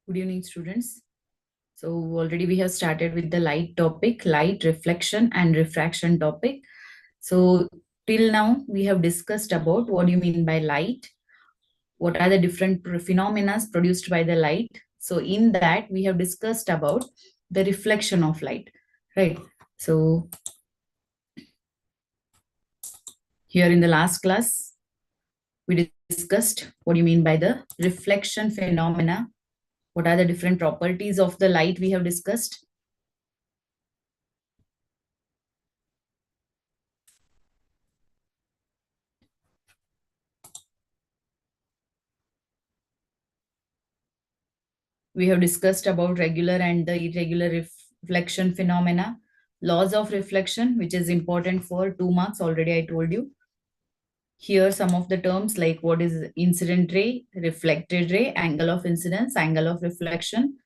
Good evening, students. So already we have started with the light topic, light reflection and refraction topic. So till now we have discussed about what do you mean by light, what are the different phenomena produced by the light. So in that we have discussed about the reflection of light, right? So here in the last class we discussed what do you mean by the reflection phenomena, what are the different properties of the light we have discussed. We have discussed about regular and the irregular reflection phenomena, laws of reflection, which is important for 2 marks. Already I told you. Here some of the terms like what is incident ray, reflected ray, angle of incidence, angle of reflection.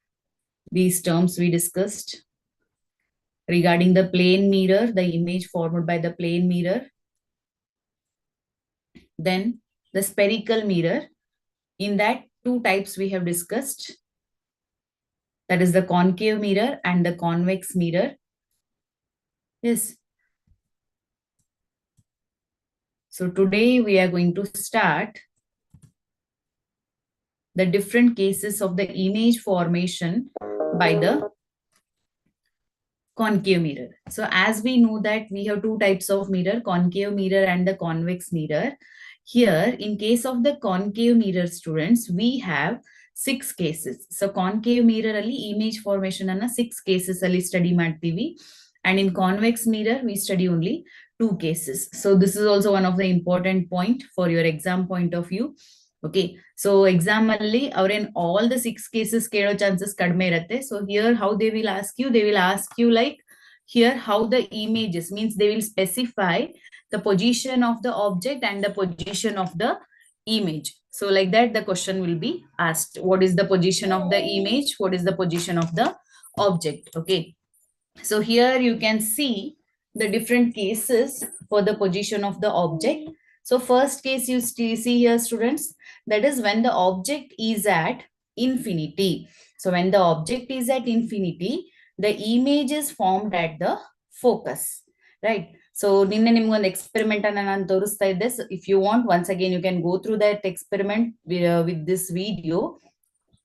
These terms we discussed. Regarding the plane mirror, the image formed by the plane mirror. Then the spherical mirror. In that, two types we have discussed. That is the concave mirror and the convex mirror. Yes. So today we are going to start the different cases of the image formation by the concave mirror. So as we know that we have two types of mirror, concave mirror and the convex mirror. Here in case of the concave mirror, students, we have 6 cases. So concave mirror ಅಲ್ಲಿ image formation ಅನ್ನ 6 cases ಅಲ್ಲಿ study ಮಾಡ್ತೀವಿ. And in convex mirror we study only 2 cases. So this is also one of the important point for your exam point of view. Okay, so exam ಅಲ್ಲಿ ಅವ್ರೇನ್ all the 6 cases ಕೇಳೋ chances ಕಡಿಮೆ ಇರುತ್ತೆ. So here how they will ask you like here how the images means they will specify the position of the object and the position of the image. So like that the question will be asked, what is the position of the image, what is the position of the object. Okay, so here you can see the different cases for the position of the object. So first case you see here, students, that is when the object is at infinity. So when the object is at infinity, the image is formed at the focus, right? So ನಿನ್ನೆ ನಿಮ್ಗೊಂದು experiment ಅನ್ನ ನಾನು ತೋರಿಸ್ತಾ ಇದ್ದೆ. If you want, once again you can go through that experiment with this video.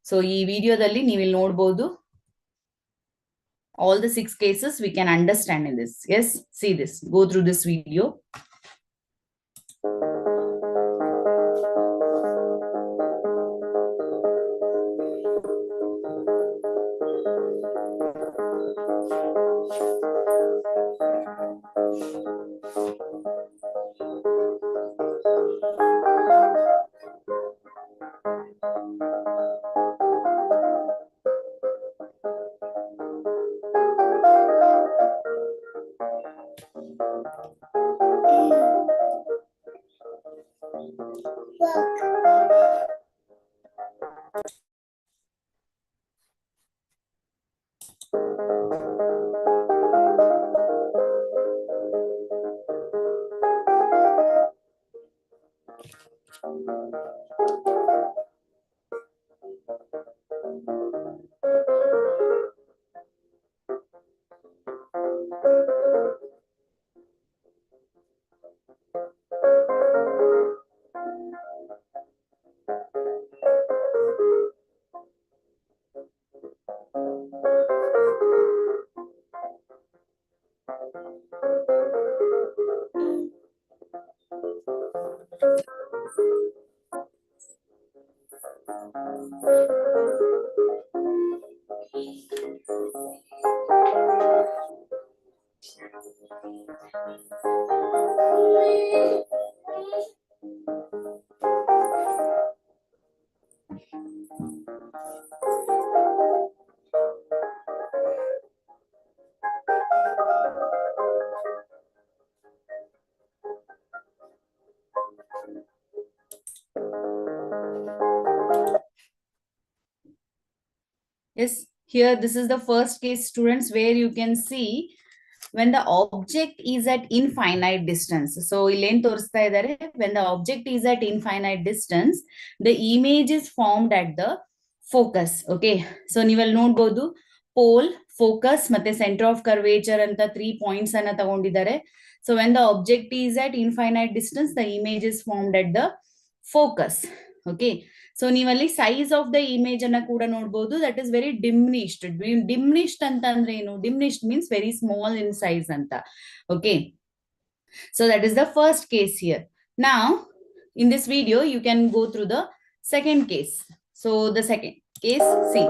So ಈ ವಿಡಿಯೋದಲ್ಲಿ ನೀವು ಇಲ್ಲಿ ನೋಡಬಹುದು all the 6 cases we can understand in this. Yes, see this, go through this video. Yes, here this is the first case, students, where you can see when the object is at infinite distance. So when the object is at infinite distance, the image is formed at the focus. Okay, so ನೀವಲ್ಲಿ ನೋಡ್ಬೋದು pole, focus ಮತ್ತೆ centre of curvature ಅಂತ 3 points ಅನ್ನ ತಗೊಂಡಿದ್ದಾರೆ. So when the object is at infinite distance the image is formed at the focus. Okay, so ನೀವಲ್ಲಿ size of the image ಅನ್ನ ಕೂಡ ನೋಡ್ಬೋದು. That is very diminished. Diminished ಅಂತ ಅಂದ್ರೆ ಏನು? Diminished means very small in size ಅಂತ. Okay, so that is the first case here. Now in this video you can go through the second case. So the second case, see.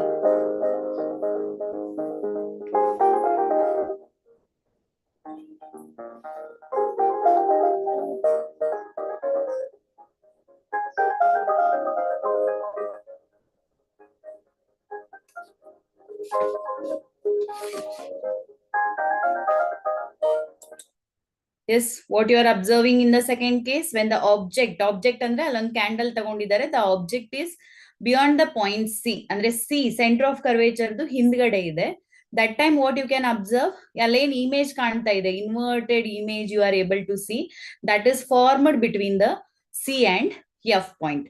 Yes, what you are observing in the second case, when the object ಅಂದ್ರೆ ಅಲ್ಲೊಂದು candle ತಗೊಂಡಿದ್ದಾರೆ, the object is beyond the point C, ಅಂದ್ರೆ C center of curvature ಹಿಂದ್ಗಡೆ ಇದೆ. That time what you can observe, ಅಲ್ಲೇನ್ image ಕಾಣ್ತಾ ಇದೆ, inverted image you are able to see, that is formed between the C and F point.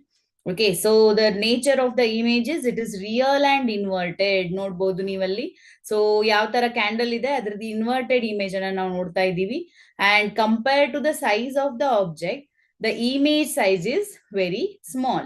Okay, so the nature of the image is it is real and inverted. ನೋಡ್ಬೋದು ನೀವಲ್ಲಿ. So ಯಾವ ತರ candle ಇದೆ ಅದ್ರದ್ದು inverted image ಅನ್ನ ನಾವು ನೋಡ್ತಾ ಇದ್ದೀವಿ. And compared to the size of the object, the image size is very small.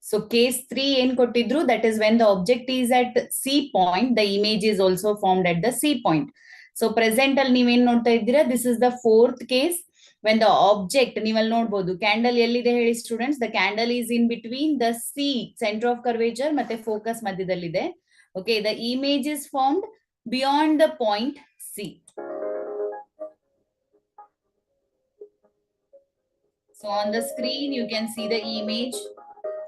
So case 3 ಏನ್ ಕೊಟ್ಟಿದ್ರು, that is when the object is at C point, the image is also formed at the C point. So present ಅಲ್ಲಿ ನೀವೇನ್ ನೋಡ್ತಾ ಇದ್ದೀರಾ, this is the fourth case when the object, ನೀವಲ್ಲಿ ನೋಡ್ಬೋದು candle ಎಲ್ಲಿದೆ ಹೇಳಿ students, the candle is in between the C center of curvature ಮತ್ತೆ focus ಮಧ್ಯದಲ್ಲಿದೆ. Okay, the image is formed beyond the point C. So on the screen you can see the image.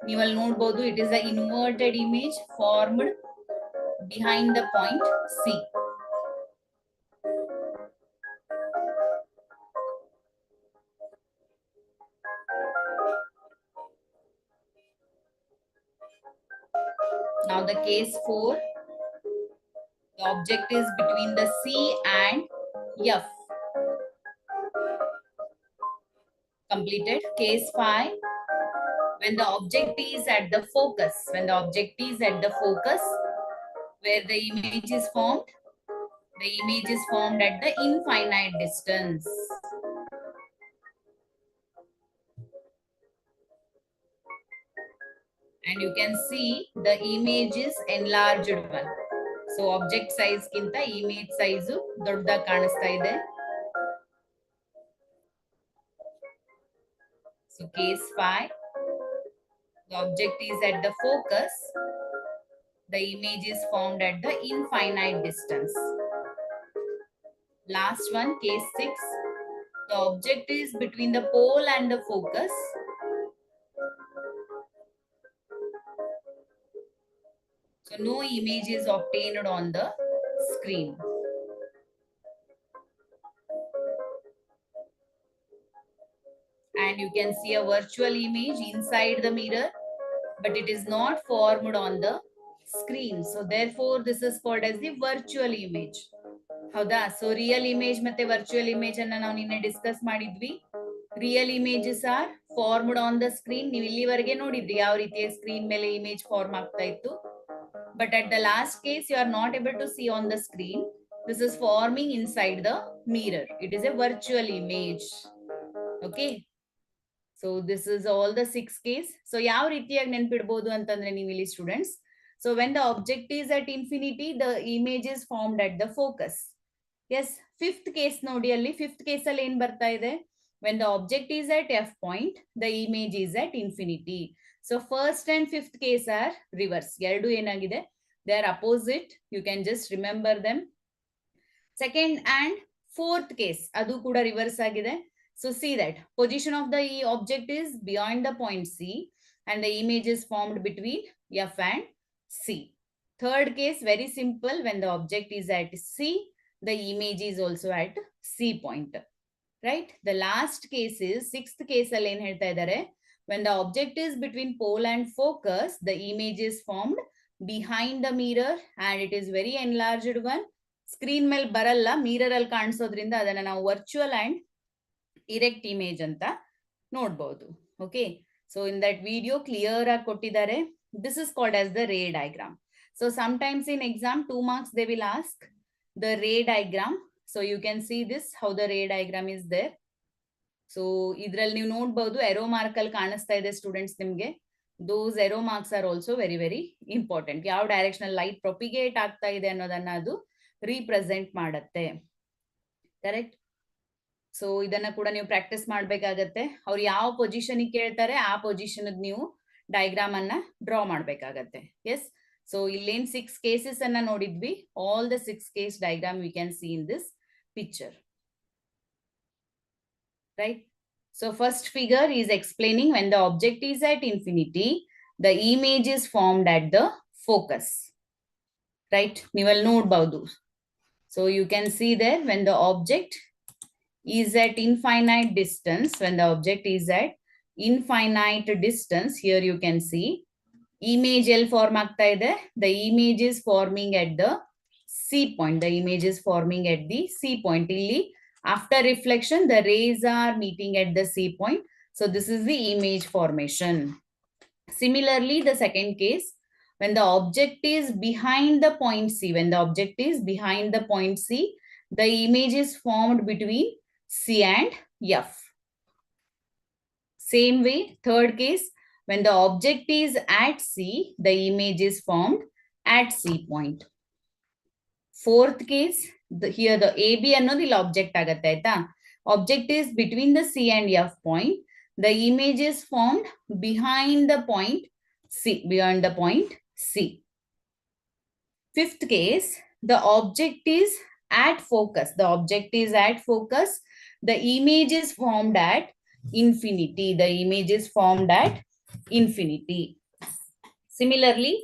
ನೀವಲ್ಲಿ ನೋಡ್ಬೋದು, it is the inverted image formed behind the point C. Now the case 4, the object is between the C and F. Completed. Case 5, when the object is at the focus, when the object is at the focus where the image is formed, the image is formed at the infinite distance. And you can see the image is enlarged one. So object size ಗಿಂತ image size ದೊಡ್ಡದಾಗಿ ಕಾಣಿಸ್ತಾ ಇದೆ. So case 5, the object is at the focus, the image is formed at the infinite distance. Last one, case 6, the object is between the pole and the focus. So no image is obtained on the screen. And you can see a virtual image inside the mirror, but it is not formed on the screen. So therefore this is called as the virtual image. ಹೌದಾ? So real image ಮತ್ತೆ virtual image ಅನ್ನ ನಾವು ನಿನ್ನೆ discuss ಮಾಡಿದ್ವಿ. Real images are formed on the screen. ನೀವು ಇಲ್ಲಿವರೆಗೆ ನೋಡಿದ್ರಿ ಯಾವ ರೀತಿಯ ಸ್ಕ್ರೀನ್ ಮೇಲೆ ಇಮೇಜ್ ಫಾರ್ಮ್ ಆಗ್ತಾ ಇತ್ತು. But at the last case, you are not able to see on the screen. This is forming inside the mirror. It is a virtual image. Okay. So this is all the 6 case. So ಯಾವ ರೀತಿಯಾಗಿ ನೆನಪಿಡಬಹುದು ಅಂತಂದ್ರೆ ನೀವು ಇಲ್ಲಿ students. So when the object is at infinity, the image is formed at the focus. Yes, fifth case ನೋಡಿ ಅಲ್ಲಿ. Fifth case ಅಲ್ಲಿ ಏನ್ ಬರ್ತಾ ಇದೆ? When the object is at f point, the image is at infinity. So first and fifth case are reverse. ಎರಡು ಏನಾಗಿದೆ? They are opposite. You can just remember them. Second and fourth case, ಅದು ಕೂಡ reverse ಆಗಿದೆ. So see that position of the object is beyond the point C and the image is formed between F and C. Third case, very simple. When the object is at C, the image is also at C point. Right? The last case is sixth case ಅಲ್ಲಿ ಏನ್ ಹೇಳ್ತಾ ಇದ್ದಾರೆ? When the object is between pole and focus, the image is formed behind the mirror and it is very enlarged one. Screen ಮೇಲೆ ಬರಲ್ಲ, mirror ಅಲ್ಲಿ ಕಾಣಿಸೋದ್ರಿಂದ ಅದನ್ನ ನಾವು virtual and erect image ಅಂತ ನೋಡಬಹುದು. Okay. So in that video clear ಆಗಿ ಕೊಟ್ಟಿದ್ದಾರೆ. This is called as the ray diagram. So sometimes in exam 2 marks they will ask the ray diagram. So you can see this, how the ray diagram is there. So ಇದ್ರಲ್ಲಿ ನೀವು ನೋಡಬಹುದು arrow mark ಅಲ್ಲಿ ಕಾಣಿಸ್ತಾ ಇದೆ students ನಿಮಗೆ. Those arrow marks are also very very important. ಯಾವ direction light ಪ್ರೊಪಿಗೇಟ್ ಆಗ್ತಾ ಇದೆ ಅನ್ನೋದನ್ನ ಅದು ರಿಪ್ರೆಸೆಂಟ್ ಮಾಡುತ್ತೆ. ಕರೆಕ್ಟ್? ಸೊ ಇದನ್ನ ಕೂಡ ನೀವು ಪ್ರಾಕ್ಟೀಸ್ ಮಾಡ್ಬೇಕಾಗತ್ತೆ. ಅವ್ರು ಯಾವ ಪೊಸಿಷನ್ ಕೇಳ್ತಾರೆ ಆ ಪೊಸಿಷನ್ ನೀವು ಡಯಾಗ್ರಾಮ್ ಅನ್ನ ಡ್ರಾ ಮಾಡ್ಬೇಕಾಗತ್ತೆ. ಎಸ್. ಸೊ ಇಲ್ಲೇನ್ 6 ಕೇಸಸ್ ಅನ್ನ ನೋಡಿದ್ವಿ. All the 6 case diagram we can see in this picture. Right? So first figure is explaining when the object is at infinity, the image is formed at the focus. Right? You will note. So you can see there when the object is at infinite distance, when the object is at infinite distance, here you can see image L form ಆಗ್ತಾ ಇದೆ. The image is forming at the C point. The image is forming at the C point. Illi after reflection, the rays are meeting at the C point. So this is the image formation. Similarly, the second case, when the object is behind the point C, when the object is behind the point C, the image is formed between C and F. Same way, third case, when the object is at C, the image is formed at C point. Fourth case, here the AB ಅನ್ನೋದು ಇಲ್ಲಿ object ಆಗತ್ತೆ ಆಯ್ತಾ. Object is between the C and F point. The image is formed behind the point C, beyond the point C. Fifth case, the object is at focus. The object is at focus. The image is formed at infinity. The image is formed at infinity. Similarly,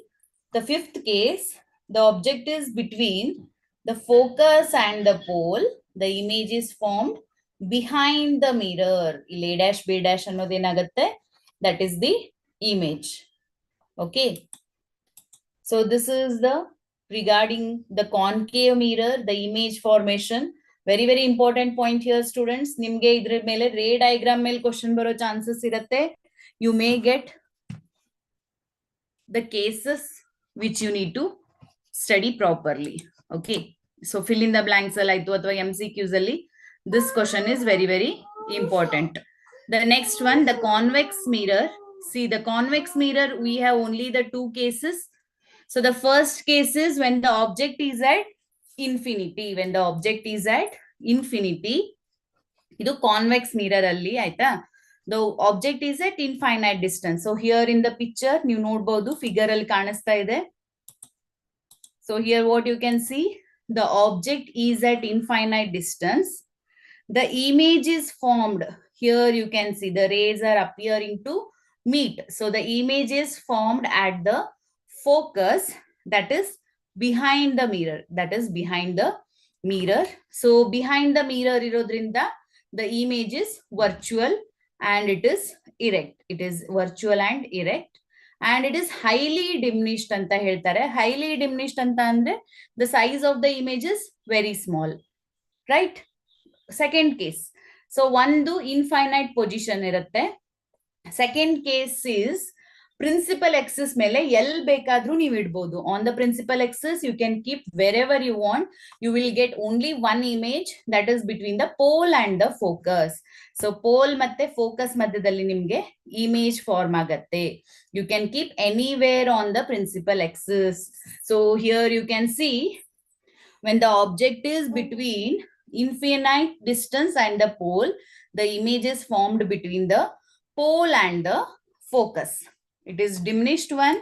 the fifth case, the object is between the focus and the pole. The image is formed behind the mirror. A dash B dash annodhenagatte. That is the image. Okay. So this is the regarding the concave mirror, the image formation. Very very important point here students. Nimge idre mele ray diagram mele question baro chances irutte. You may get the cases which you need to study properly. Okay. So fill in the blanks alaitu athwa MCQs alli this question is very very important. The next one, the convex mirror. See, the convex mirror, we have only the 2 cases. So the first case is when the object is at infinity. When the object is at infinity, idu convex mirror alli aita. The object is at infinite distance. So here in the picture, you nodeಬಹುದು figure alli ಕಾಣಿಸ್ತಾ ಇದೆ. So here what you can see, the object is at infinite distance. The image is formed. Here you can see the rays are appearing to meet. So the image is formed at the focus, that is behind the mirror. That is behind the mirror. So behind the mirror irodrinda, the image is virtual and it is erect. It is virtual and erect. And it is highly diminished anta ಹೇಳ್ತಾರೆ. Highly diminished anta andre the size of the image is very small. Right? Second case. So ಒಂದು infinite position ಇರುತ್ತೆ. Second case is principal axis ಮೇಲೆ ಎಲ್ಲಿ ಬೇಕಾದ್ರೂ ನೀವು ಇಡಬಹುದು. On the principal axis you can keep wherever you want. You will get only one image, that is between the pole and the focus. So pole ಮತ್ತೆ focus ಮಧ್ಯದಲ್ಲಿ ನಿಮಗೆ image form ಆಗತ್ತೆ. You can keep anywhere on the principal axis. So here you can see when the object is between infinite distance and the pole, the image is formed between the pole and the focus. It is diminished one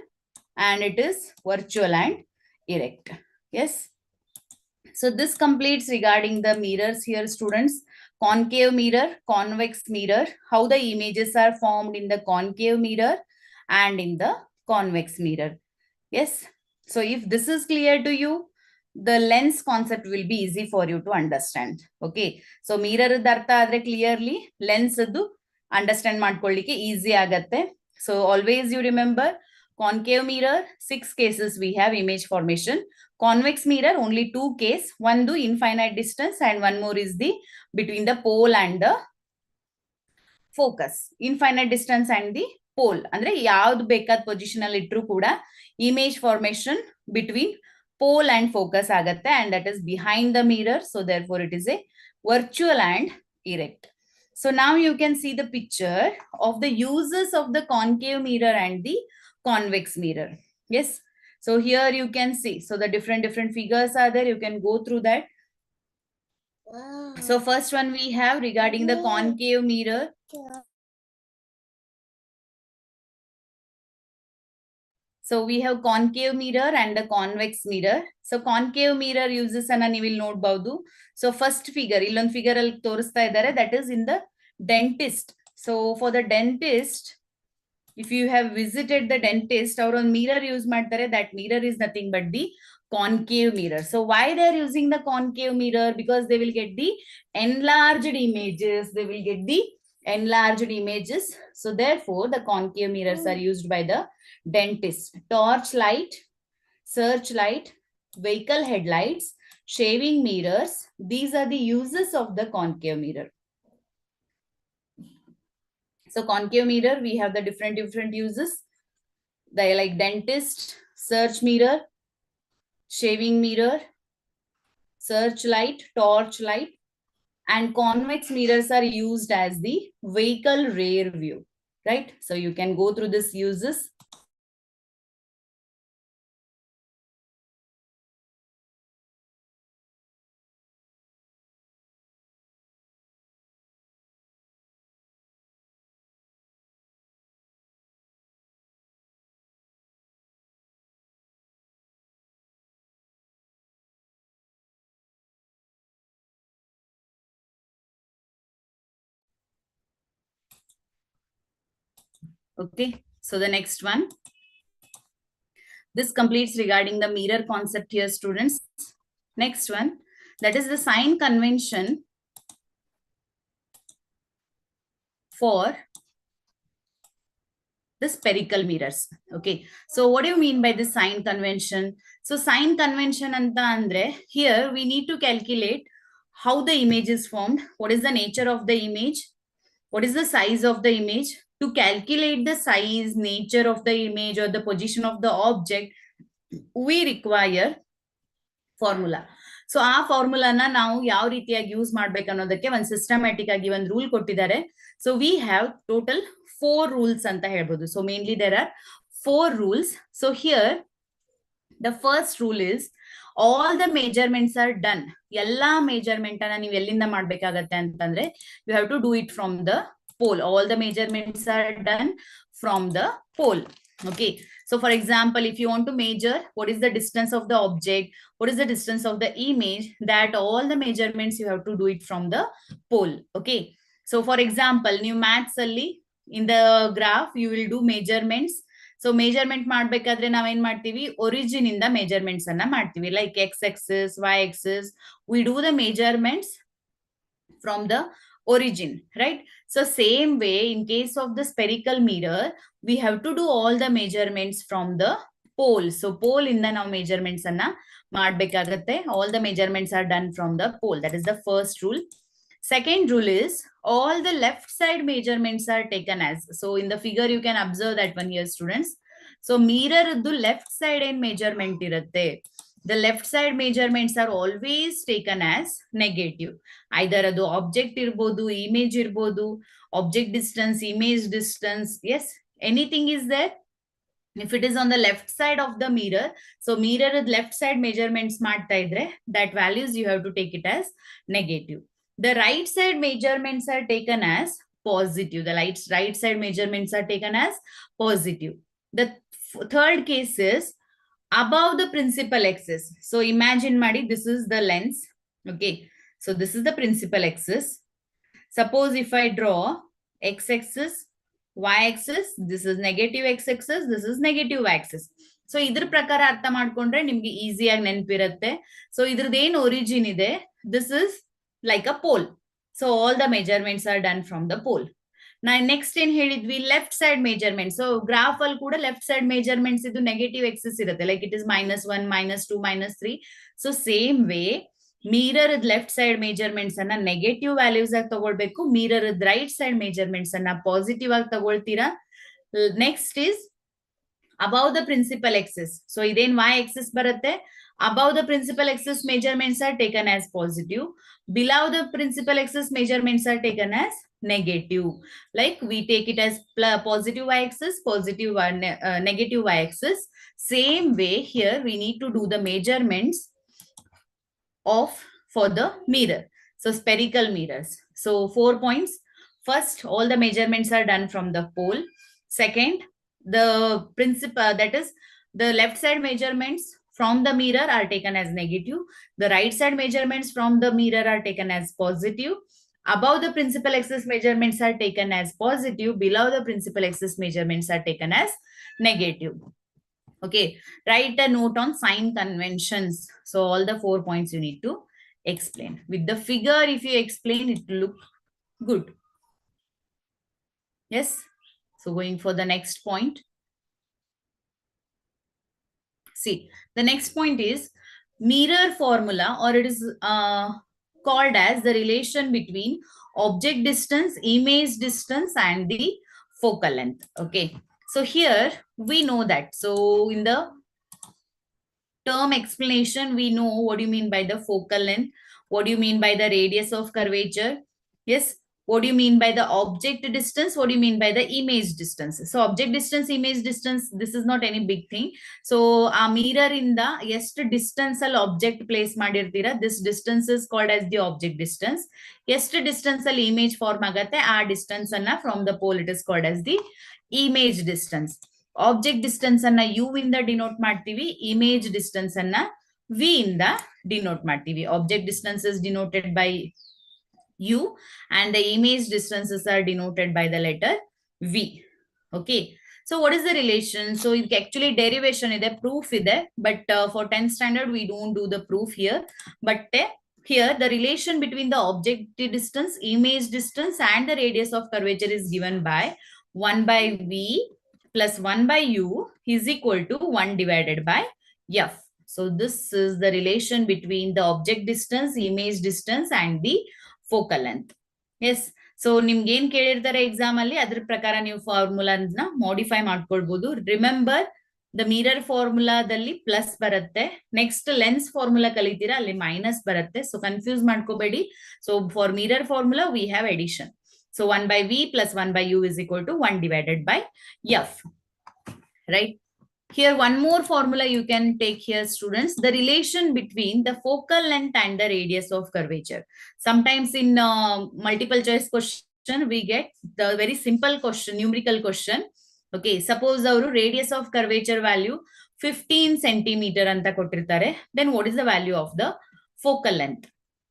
and it is virtual and erect. Yes. So this completes regarding the mirrors here, students. Concave mirror, convex mirror, how the images are formed in the concave mirror and in the convex mirror. Yes. So if this is clear to you, the lens concept will be easy for you to understand. Okay. So mirror dartha adre clearly lens adu understand ಮಾಡ್ಕೊಳ್ಳಿಕ್ಕೆ easy ಆಗತ್ತೆ. So always you remember concave mirror 6 cases we have image formation. Convex mirror only 2 case. One do infinite distance and one more is the between the pole and the focus. Infinite distance and the pole ಅಂದ್ರೆ ಯಾವ್ದು ಬೇಕಾದ position ಅಲ್ಲಿ ಇಟ್ರು ಕೂಡ image formation between pole and focus ಆಗತ್ತೆ, and that is behind the mirror. So therefore it is a virtual and erect. So now you can see the picture of the uses of the concave mirror and the convex mirror. Yes. So here you can see, so the different figures are there. You can go through that. Wow. So first one we have regarding the concave mirror. So we have concave mirror and the convex mirror. So concave mirror uses ಅನ್ನ ನೀವು ಇಲ್ಲಿ ನೋಡಬಹುದು. So first figure, ಇಲ್ಲೊಂದು figure ಅಲ್ಲಿ ತೋರಿಸ್ತಾ ಇದ್ದಾರೆ, that is in the dentist. So for the dentist, if you have visited the dentist, ಅವರು ಒಂದು mirror use ಮಾಡ್ತಾರೆ. That mirror is nothing but the concave mirror. So why they are using the concave mirror? Because they will get the enlarged images. They will get the enlarged images. So therefore the concave mirrors are used by the dentist. Torch light, search light, vehicle headlights, shaving mirrors, these are the uses of the concave mirror. So concave mirror, we have the different uses. They like dentist, search mirror, shaving mirror, search light, torch light, and convex mirrors are used as the vehicle rear view, right? So you can go through this uses. Okay, so the next one. This completes regarding the mirror concept here, students. Next one, that is the sign convention for the spherical mirrors. Okay, so what do you mean by the sign convention? So sign convention anta andre, here we need to calculate how the image is formed, what is the nature of the image, what is the size of the image. To calculate the size, nature of the image or the position of the object, we require formula. So ಆ ಫಾರ್ಮುಲಾನ ನಾವು ಯಾವ ರೀತಿಯಾಗಿ use ಮಾಡ್ಬೇಕು ಅನ್ನೋದಕ್ಕೆ ಒಂದು systematic ಆಗಿ ಒಂದು rule ಕೊಟ್ಟಿದ್ದಾರೆ. So we have total 4 rules ಅಂತ ಹೇಳ್ಬೋದು. So mainly there are 4 rules. So here the first rule is all the measurements are done. ಎಲ್ಲಾ ಮೆಜರ್ಮೆಂಟ್ ಅನ್ನ ನೀವು ಎಲ್ಲಿಂದ ಮಾಡ್ಬೇಕಾಗತ್ತೆ ಅಂತಂದ್ರೆ you have to do it from the pole. All the measurements are done from the pole. Okay, so for example, if you want to measure what is the distance of the object, what is the distance of the image, that all the measurements you have to do it from the pole. Okay, so for example, new maths alli in the graph you will do measurements. So measurement ಮಾಡ್ಬೇಕಾದ್ರೆ ನಾವೇನ್ ಮಾಡ್ತೀವಿ, origin ಇಂದ measurements ಅನ್ನ ಮಾಡ್ತೀವಿ. Like x axis, y axis, we do the measurements from the origin, right? So same way in case of the spherical mirror, we have to do all the measurements from the pole. So pole inda now measurements anna madbekagatte. All the measurements are done from the pole. That is the first rule. Second rule is all the left side measurements are taken as. So in the figure you can observe that one here, students. So mirror the left side in measurement irutte. The left side measurements are always taken as negative. Either adu object irbodu, image irbodu, object distance, image distance. Yes, anything is there. If it is on the left side of the mirror, so mirror left side measurements ಮಾಡ್ತಾ ಇದ್ರೆ, that values you have to take it as negative. The right side measurements are taken as positive. The right side measurements are taken as positive. The third case is above the principal axis. So imagine Madi, this is the lens. Okay. So this is the principal axis. Suppose if I draw x-axis, y-axis, this is negative x-axis, this is negative y-axis. So idr prakara artha madkondre nimge easy agi nenepirutte. So idrad ಏನು origin ಇದೆ, this is like a pole. So all the measurements are done from the pole. Now next in ಹೇಳಿದ್ವಿ left side measurement. So graph ಅಲ್ಲಿ ಕೂಡ left side measurements ಇದು negative axis ಇರುತ್ತೆ, like it is -1, -2, -3. So same way mirror left side measurements ಅನ್ನ negative values ಆಗಿ ತಗೊಳ್ಬೇಕು, mirror right side measurements ಅನ್ನ positive ಆಗಿ ತಗೊಳ್ತೀರಾ. Next is above the principal axis. So ಇದೇನ್ y axis ಬರುತ್ತೆ. Above the principal axis measurements are taken as positive. Below the principal axis measurements are taken as negative. Like we take it as positive y-axis, positive negative y-axis. Same way here we need to do the measurements of for the mirror. So spherical mirrors. So 4 points. First, all the measurements are done from the pole. Second, the principal, that is the left side measurements from the mirror are taken as negative. The right side measurements from the mirror are taken as positive. Above the principal axis measurements are taken as positive. Below the principal axis measurements are taken as negative. Okay, write a note on sign conventions. So all the 4 points you need to explain. With the figure, if you explain, it will look good. Yes. So going for the next point. See, the next point is mirror formula, or it is called as the relation between object distance, image distance, and the focal length. Okay. So here we know that. So in the term explanation, we know what do you mean by the focal length, what do you mean by the radius of curvature. Yes. What do you mean by the object distance? What do you mean by the image distance? So object distance, image distance, this is not any big thing. So a mirror in the est distance al object place madirtira, this distance is called as the object distance. Est distance al image form agate, a distance anna from the pole, it is called as the image distance. Object distance anna u inda denote ಮಾಡ್ತೀವಿ, image distance anna v inda denote ಮಾಡ್ತೀವಿ. Object distance is denoted by u and the image distances are denoted by the letter v. Okay. So what is the relation? So actually derivation ide, proof ide, but for 10th standard we don't do the proof here. But here the relation between the object distance, image distance, and the radius of curvature is given by 1 by v plus 1 by u is equal to 1 divided by f. So this is the relation between the object distance, image distance, and the focal length. Yes. So ನಿಮ್ಗೆ ಏನ್ ಕೇಳಿರ್ತಾರೆ exam ಅಲ್ಲಿ, ಅದ್ರ ಪ್ರಕಾರ ನೀವು ಫಾರ್ಮುಲಾನ modify ಮಾಡ್ಕೊಳ್ಬಹುದು. Remember the mirror ಫಾರ್ಮುಲಾದಲ್ಲಿ plus ಬರುತ್ತೆ, ನೆಕ್ಸ್ಟ್ ಲೆನ್ಸ್ ಫಾರ್ಮುಲಾ ಕಲಿತೀರಾ ಅಲ್ಲಿ ಮೈನಸ್ ಬರುತ್ತೆ. ಸೊ ಕನ್ಫ್ಯೂಸ್ ಮಾಡ್ಕೋಬೇಡಿ. So for mirror formula we have addition. So 1 by v plus 1 by u is equal to 1 divided by f. Right. Here one more formula you can take here, students, the relation between the focal length and the radius of curvature. Sometimes in multiple choice question we get the very simple question, numerical question. Okay, suppose our radius of curvature value 15 centimeter anta ಕೊಟ್ಟಿರ್ತಾರೆ, then what is the value of the focal length?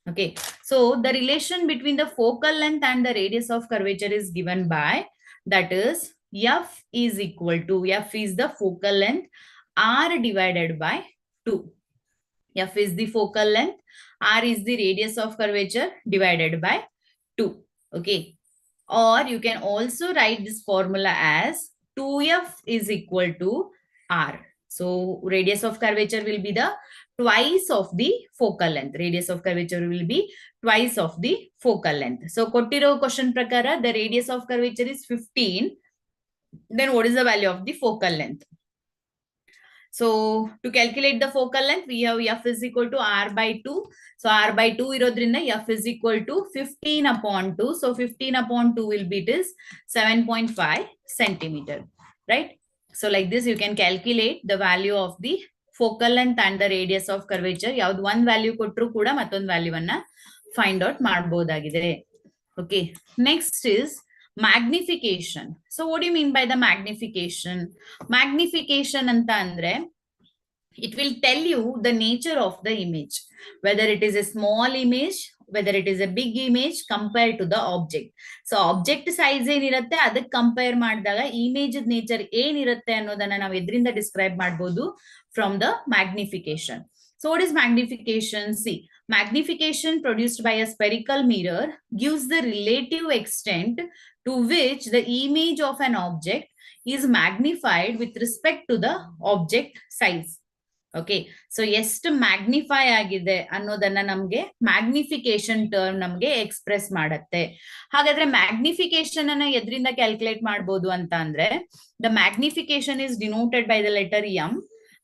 Okay, so the relation between the focal length and the radius of curvature is given by, that is f is equal to, f is the focal length, r divided by 2. F is the focal length, r is the radius of curvature divided by 2. Okay, or you can also write this formula as 2f is equal to r. So radius of curvature will be the twice of the focal length. Radius of curvature will be twice of the focal length. So kottiro question prakara, the radius of curvature is 15. Then what is the value of the focal length? So to calculate the focal length, we have f is equal to r by 2. So r by 2 irodrinda f is equal to 15 upon 2. So 15 upon 2 will be it is 7.5 centimeter, right? So like this, you can calculate the value of the focal length and the radius of curvature. Yaud one value kottru kuda mattond value anna find out ಮಾಡಬಹುದಾಗಿದೆ. Okay, next is magnification. So what do you mean by the magnification? Magnification anta andre, it will tell you the nature of the image, whether it is a small image, whether it is a big image compared to the object. So object size ಏನಿರುತ್ತೆ ಅದಕ್ಕೆ compare ಮಾಡಿದಾಗ image nature ಏನಿರುತ್ತೆ ಅನ್ನೋದನ್ನ ನಾವು ಎದ್ರಿಂದ describe ಮಾಡಬಹುದು from the magnification. So what is magnification? See, magnification produced by a spherical mirror gives the relative extent to which the image of an object is magnified with respect to the object size. Okay, so ಎಷ್ಟು magnify ಆಗಿದೆ ಅನ್ನೋದನ್ನ ನಮ್ಗೆ magnification term ನಮ್ಗೆ express ಮಾಡತ್ತೆ. ಹಾಗಾದ್ರೆ magnification ಅನ್ನ ಎದ್ರಿಂದ calculate ಮಾಡಬಹುದು ಅಂತ ಅಂದ್ರೆ, the magnification is denoted by the letter M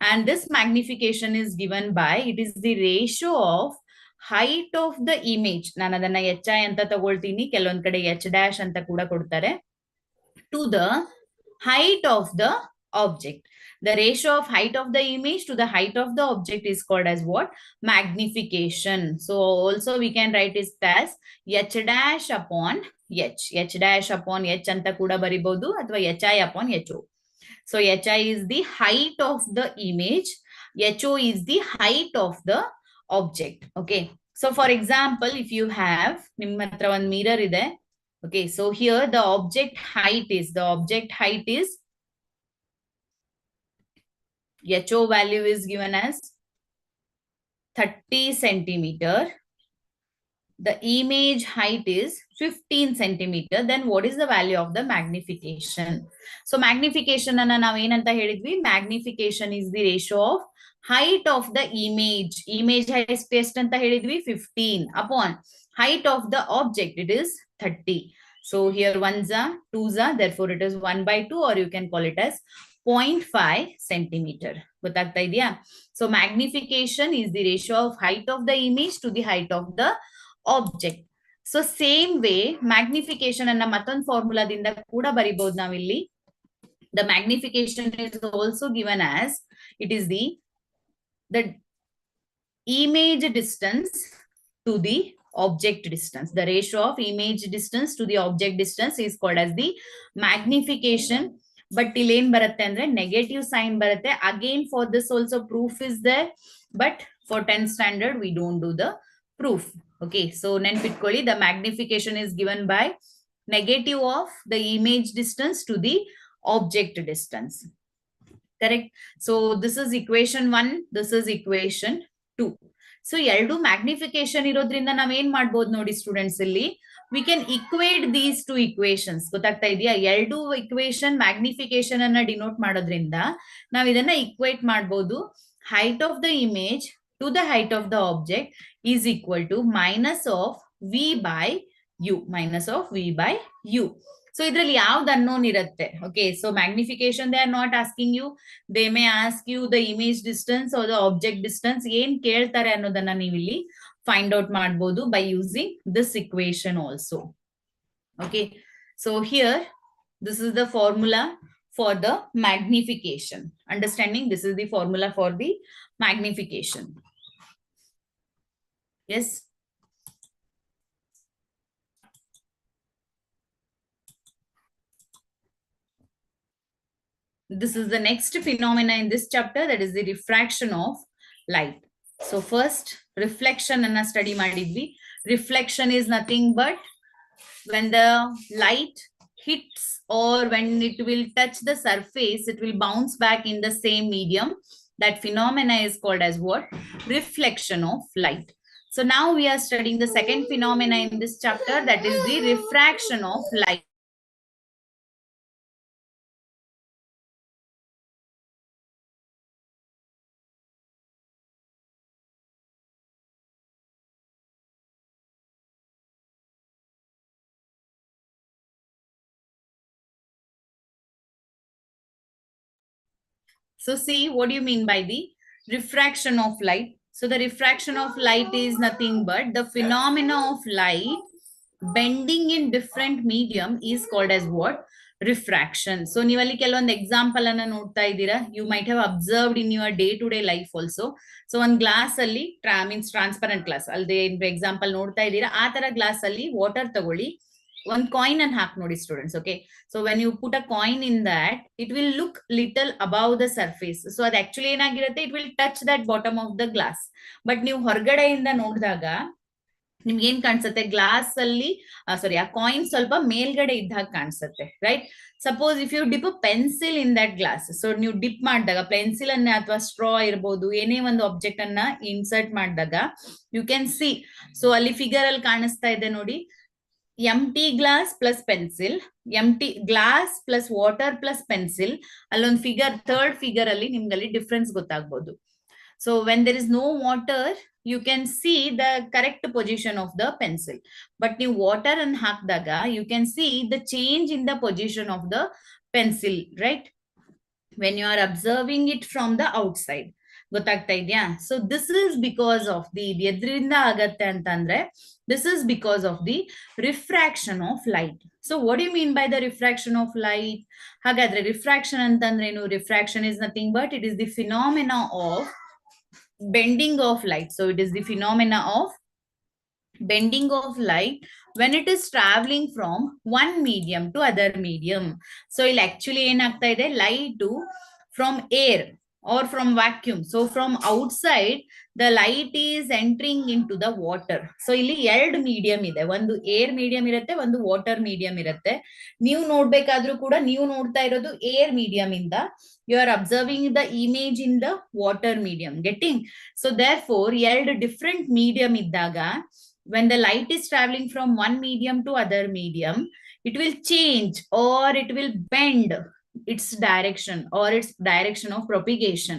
and this magnification is given by, it is the ratio of height of the image. ನಾನು ಅದನ್ನ HI ಅಂತ ತಗೊಳ್ತೀನಿ, ಕೆಲವೊಂದ್ ಕಡೆ H dash ಅಂತ ಕೂಡ ಕೊಡ್ತಾರೆ, to the height of the object. The ratio of height of the image to the height of the object is called as what? Magnification. So also we can write it as H dash upon H. H dash upon H anta kuda baribodu athwa HI upon HO. So HI is the height of the image, HO is the height of the object. Okay. So for example, if you have ನಿಮ್ಮ ಹತ್ರ ಒಂದು mirror ಇದೆ. Okay, so here the object height is HO value is given as 30 centimeter. The image height is 15 centimeter. Then what is the value of the magnification? So magnification anna nav enanta helidvi, magnification is the ratio of height of the image. Image height est anta helidvi 15 upon height of the object, it is 30. So here 1s are 2s are, therefore it is 1 by 2, or you can call it as 0.5 centimeter. ಗೊತ್ತಾಗ್ತಾ ಇದೆಯಾ? So magnification is the ratio of height of the image to the height of the object. So same way magnification ಅನ್ನ ಮತ್ತೊಂದು ಫಾರ್ಮುಲಾದಿಂದ ಕೂಡ ಬರಿಬಹುದು ನಾವಿಲ್ಲಿ. The magnification is also given as, it is the image distance to the object distance. The ratio of image distance to the object distance is called as the magnification. But till ಏನ್ ಬರುತ್ತೆ ಅಂದ್ರೆ negative sign ಬರುತ್ತೆ. Again for this also proof is there, but for 10th standard we don't do the proof. Okay, so ನೆನ್ಪಿಟ್ಕೊಳ್ಳಿ, the magnification is given by negative of the image distance to the object distance. Correct? So this is equation 1, this is equation 2. So ಎರಡು magnification ಇರೋದ್ರಿಂದ ನಾವ್ ಏನ್ ಮಾಡ್ಬೋದು ನೋಡಿ students, ಇಲ್ಲಿ we can equate these two equations. ಗೊತ್ತಾಗ್ತಾ ಇದೆಯಾ? ಎರಡು equation magnification ಅನ್ನ ಡಿನೋಟ್ ಮಾಡೋದ್ರಿಂದ ನಾವ್ ಇದನ್ನ equate ಮಾಡ್ಬೋದು. Height of the image to the height of the object is equal to minus of V by U. Minus of V by U. So idರಲ್ಲಿ ಯಾವ್ದು unknown ಇರುತ್ತೆ? Okay, so magnification they are not asking you. They may ask you the image distance or the object distance. ಏನ್ ಕೇಳ್ತಾರೆ ಅನ್ನೋದನ್ನ ನೀವಿಲ್ಲಿ find out ಮಾಡಬಹುದು by using this equation also. Okay, so here this is the formula for the magnification. Understanding, this is the formula for the magnification. Yes. This is the next phenomena in this chapter, that is the refraction of light. So first reflection anna study madidvi. Reflection is nothing but when the light hits or when it will touch the surface, it will bounce back in the same medium. That phenomena is called as what? Reflection of light. So now we are studying the second phenomena in this chapter, that is the refraction of light. So see, what do you mean by the refraction of light? So the refraction of light is nothing but the phenomena of light bending in different medium is called as what? Refraction. So ನೀವಲ್ಲಿ ಕೆಲವೊಂದು example ಅನ್ನ ನೋಡ್ತಾ ಇದ್ದೀರಾ. You might have observed in your day to day life also. So ಒಂದು glass ಅಲ್ಲಿ means transparent glass ಅಲ್ಲದೆ example ನೋಡ್ತಾ ಇದ್ದೀರಾ, ಆ ತರ ಗ್ಲಾಸ್ ಅಲ್ಲಿ ವಾಟರ್ ತಗೊಳ್ಳಿ, ಒಂದು ಕಾಯಿನ್ ಅನ್ನು ಹಾಕಿ ನೋಡಿ students. Okay, so when you put a coin in that, it will look little above the surface. So ಅದು ಆಕ್ಚುಲಿ ಏನಾಗಿರುತ್ತೆ, it will touch that bottom of the glass. But ನೀವು ಹೊರಗಡೆಯಿಂದ ನೋಡಿದಾಗ ನಿಮ್ಗೆ ಏನ್ ಕಾಣಿಸುತ್ತೆ, ಗ್ಲಾಸ್ ಅಲ್ಲಿ ಸಾರಿ ಆ ಕಾಯಿನ್ ಸ್ವಲ್ಪ ಮೇಲ್ಗಡೆ ಇದ್ದಾಗ ಕಾಣಿಸುತ್ತೆ, right? Suppose if you dip a pencil in that glass, so ನೀವು ಡಿಪ್ ಮಾಡಿದಾಗ ಪೆನ್ಸಿಲ್ ಅನ್ನ ಅಥವಾ ಸ್ಟ್ರಾ ಇರ್ಬೋದು, ಏನೇ ಒಂದು ಆಬ್ಜೆಕ್ಟ್ ಅನ್ನ ಇನ್ಸರ್ಟ್ ಮಾಡಿದಾಗ ಯು ಕ್ಯಾನ್ ಸಿ. ಸೊ ಅಲ್ಲಿ ಫಿಗರ್ ಅಲ್ಲಿ ಕಾಣಿಸ್ತಾ ಇದೆ ನೋಡಿ, empty glass plus pencil, empty glass plus water plus pencil. ಅಲ್ಲೊಂದು ಫಿಗರ್, ಥರ್ಡ್ ಫಿಗರ್ ಅಲ್ಲಿ ನಿಮ್ಗೆ ಅಲ್ಲಿ ಡಿಫ್ರೆನ್ಸ್ ಗೊತ್ತಾಗ್ಬೋದು. So when there is no water, you can see the correct position of the pencil, but ನೀವು water ಅನ್ನು ಹಾಕಿದಾಗ you can see the change in the position of the pencil, right? when you are observing it from the outside. ಗೊತ್ತಾಗ್ತಾ ಇದೆಯಾ? So this is because of the, ಎದ್ರಿಂದ ಆಗತ್ತೆ ಅಂತಂದ್ರೆ this is because of the refraction of light. So what do you mean by the refraction of light? ಹಾಗಾದ್ರೆ refraction ಅಂತಂದ್ರೆ ಏನು? Refraction is nothing but it is the phenomena of bending of light. So it is the phenomena of bending of light when it is traveling from one medium to other medium. So it actually ಏನಾಗ್ತಾ ಇದೆ, light from air or from vacuum. So from outside the light is entering into the water. So ಇಲ್ಲಿ ಎರಡು medium ಇದೆ, ಒಂದು air medium ಇರುತ್ತೆ, ಒಂದು water medium ಇರುತ್ತೆ. ನೀವು ನೋಡ್ಬೇಕಾದ್ರೂ ಕೂಡ ನೀವು ನೋಡ್ತಾ ಇರೋದು ಏರ್ ಮೀಡಿಯಂ ಇಂದ, you are observing the image in the water medium, getting? So therefore ಎರಡು different medium ಇದ್ದಾಗ, when the light is traveling from one medium to other medium, it will change or it will bend its direction or its direction of propagation.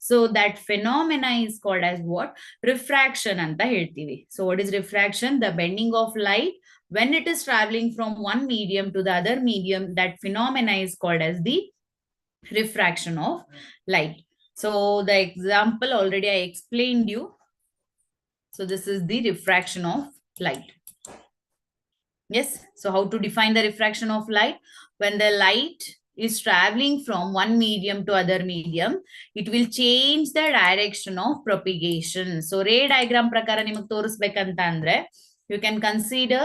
So that phenomena is called as what? Refraction anta ಹೇಳ್ತೀವಿ. So what is refraction? The bending of light when it is traveling from one medium to the other medium. That phenomena is called as the refraction of light. So the example already I explained you. So this is the refraction of light. Yes. So how to define the refraction of light? When the light is traveling from one medium to other medium, it will change the direction of propagation. So ray diagram ಪ್ರಕಾರ ನಿಮಗೆ ತೋರಿಸಬೇಕಂತ ಅಂದ್ರೆ, you can consider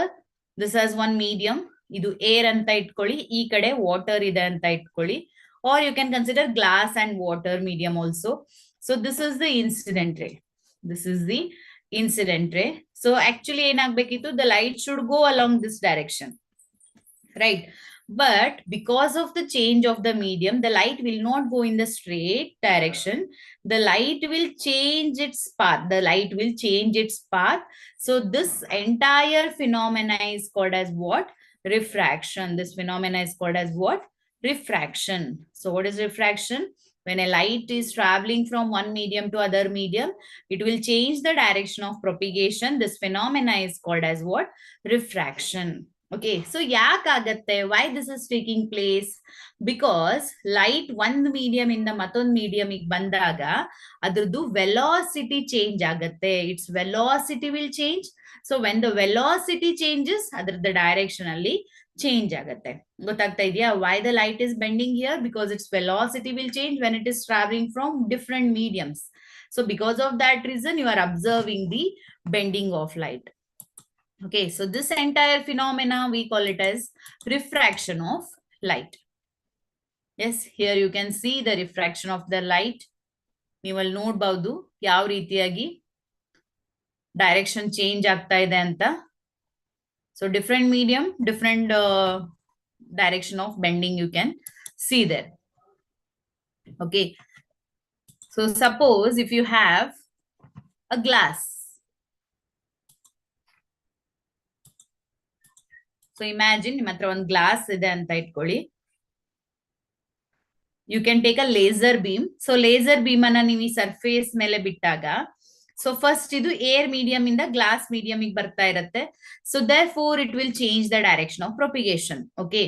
this as one medium. ಇದು air ಅಂತ ಇಟ್ಕೊಳ್ಳಿ, ಈ ಕಡೆ water ಇದೆ ಅಂತ ಇಟ್ಕೊಳ್ಳಿ, or you can consider glass and water medium also. So this is the incident ray. This is the incident ray. So actually ಏನಾಗಬೇಕಿತ್ತು, the light should go along this direction, right? But because of the change of the medium, the light will not go in the straight direction. The light will change its path. The light will change its path. So this entire phenomena is called as what? Refraction. This phenomena is called as what? Refraction. So what is refraction? When a light is traveling from one medium to other medium, it will change the direction of propagation. This phenomena is called as what? Refraction. Okay, so ಯಾಕಾಗತ್ತೆ? Why this is taking place? Because light ಒಂದು medium ಇಂದ ಮತ್ತೊಂದು medium ಗೆ ಬಂದಾಗ ಅದ್ರದ್ದು velocity change ಆಗತ್ತೆ. Its velocity will change. So when the velocity changes, ಅದ್ರದ್ದು direction ಅಲ್ಲಿ change ಆಗತ್ತೆ. ಗೊತ್ತಾಗ್ತಾ ಇದೆಯಾ? Why the light is bending here? Because its velocity will change when it is traveling from different mediums. So because of that reason, you are observing the bending of light. Okay, so this entire phenomena we call it as refraction of light. Yes, here you can see the refraction of the light. ನೀವು ಅಲ್ಲಿ ನೋಡಬಹುದು ಯಾವ ರೀತಿಯಾಗಿ direction change ಆಗ್ತಾ ಇದೆ ಅಂತ. So different medium, different direction of bending you can see there. Okay. So suppose if you have a glass. So imagine ನಿಮ್ಮ ಹತ್ರ ಒಂದು ಗ್ಲಾಸ್ ಇದೆ ಅಂತ ಇಟ್ಕೊಳ್ಳಿ. You can take a laser beam. So laser beam ಅನ್ನ ನೀವು ಈ surface ಮೇಲೆ ಬಿಟ್ಟಾಗ, so first ಇದು air medium ಇಂದ glass medium ಗೆ ಬರ್ತಾ ಇರುತ್ತೆ. So therefore it will change the direction of propagation. Okay.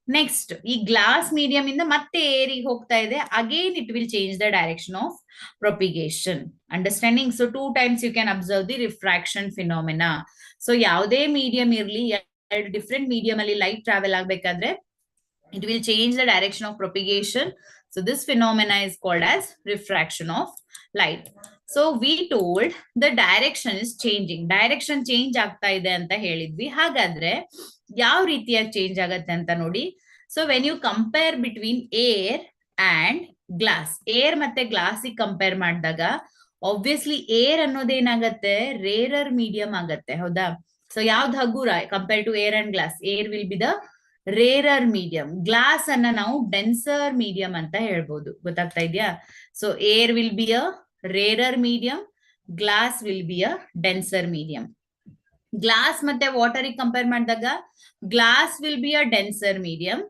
Next ಈ ಗ್ಲಾಸ್ ಮೀಡಿಯಂ ಇಂದ ಮತ್ತೆ ಏರಿಗೆ ಹೋಗ್ತಾ ಇದೆ, again it will change the direction of propagation. Understanding? So 2 times you can observe the refraction phenomena. So ಯಾವುದೇ medium ಇರಲಿ, ಎರಡು different medium ಅಲ್ಲಿ ಲೈಟ್ ಟ್ರಾವೆಲ್ ಆಗ್ಬೇಕಾದ್ರೆ it will change the direction of propagation. So this phenomena is called as refraction of light. So we told the direction is changing. Direction change ಆಗ್ತಾ ಇದೆ ಅಂತ ಹೇಳಿದ್ವಿ. ಹಾಗಾದ್ರೆ ಯಾವ ರೀತಿಯಾಗಿ ಚೇಂಜ್ ಆಗತ್ತೆ ಅಂತ ನೋಡಿ. So when you compare between air and glass, air ಮತ್ತೆ ಗ್ಲಾಸ್ ಕಂಪೇರ್ ಮಾಡಿದಾಗ ಆಬ್ವಿಯಸ್ಲಿ ಏರ್ ಅನ್ನೋದೇನಾಗತ್ತೆ, ರೇರರ್ ಮೀಡಿಯಂ ಆಗತ್ತೆ, ಹೌದಾ? ಸೊ ಯಾವ್ದು ಹಗುರ compare to air and glass? Air will be the rarer medium. Glass ಅನ್ನ ನಾವು ಡೆನ್ಸರ್ ಮೀಡಿಯಂ ಅಂತ ಹೇಳ್ಬೋದು. ಗೊತ್ತಾಗ್ತಾ ಇದೆಯಾ? So air will be a rarer medium, glass will be a denser medium. Glass ಮತ್ತೆ ವಾಟರ್ ಕಂಪೇರ್ ಮಾಡಿದಾಗ glass will be a denser medium,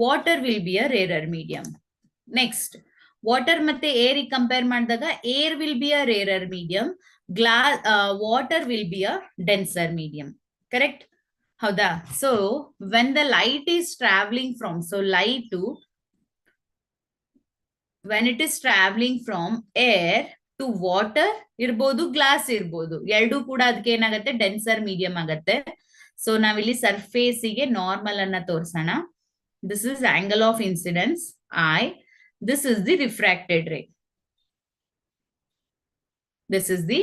water will be a rarer medium. Next water ಮತ್ತೆ air compare ಮಾಡಿದಾಗ air will be a rarer medium, glass water will be a denser medium. Correct? ಹೌದಾ? So when the light is travelling from, so light when it is travelling from air to water ಇರ್ಬೋದು, glass ಇರ್ಬೋದು, ಎರಡೂ ಕೂಡ ಅದಕ್ಕೆ ಏನಾಗುತ್ತೆ, denser medium ಆಗತ್ತೆ. So ನಾವಿಲ್ಲಿ ಸರ್ಫೇಸಿಗೆ ನಾರ್ಮಲ್ ಅನ್ನ ತೋರ್ಸೋಣ. This is angle of incidence I, this is the refracted ray, this is the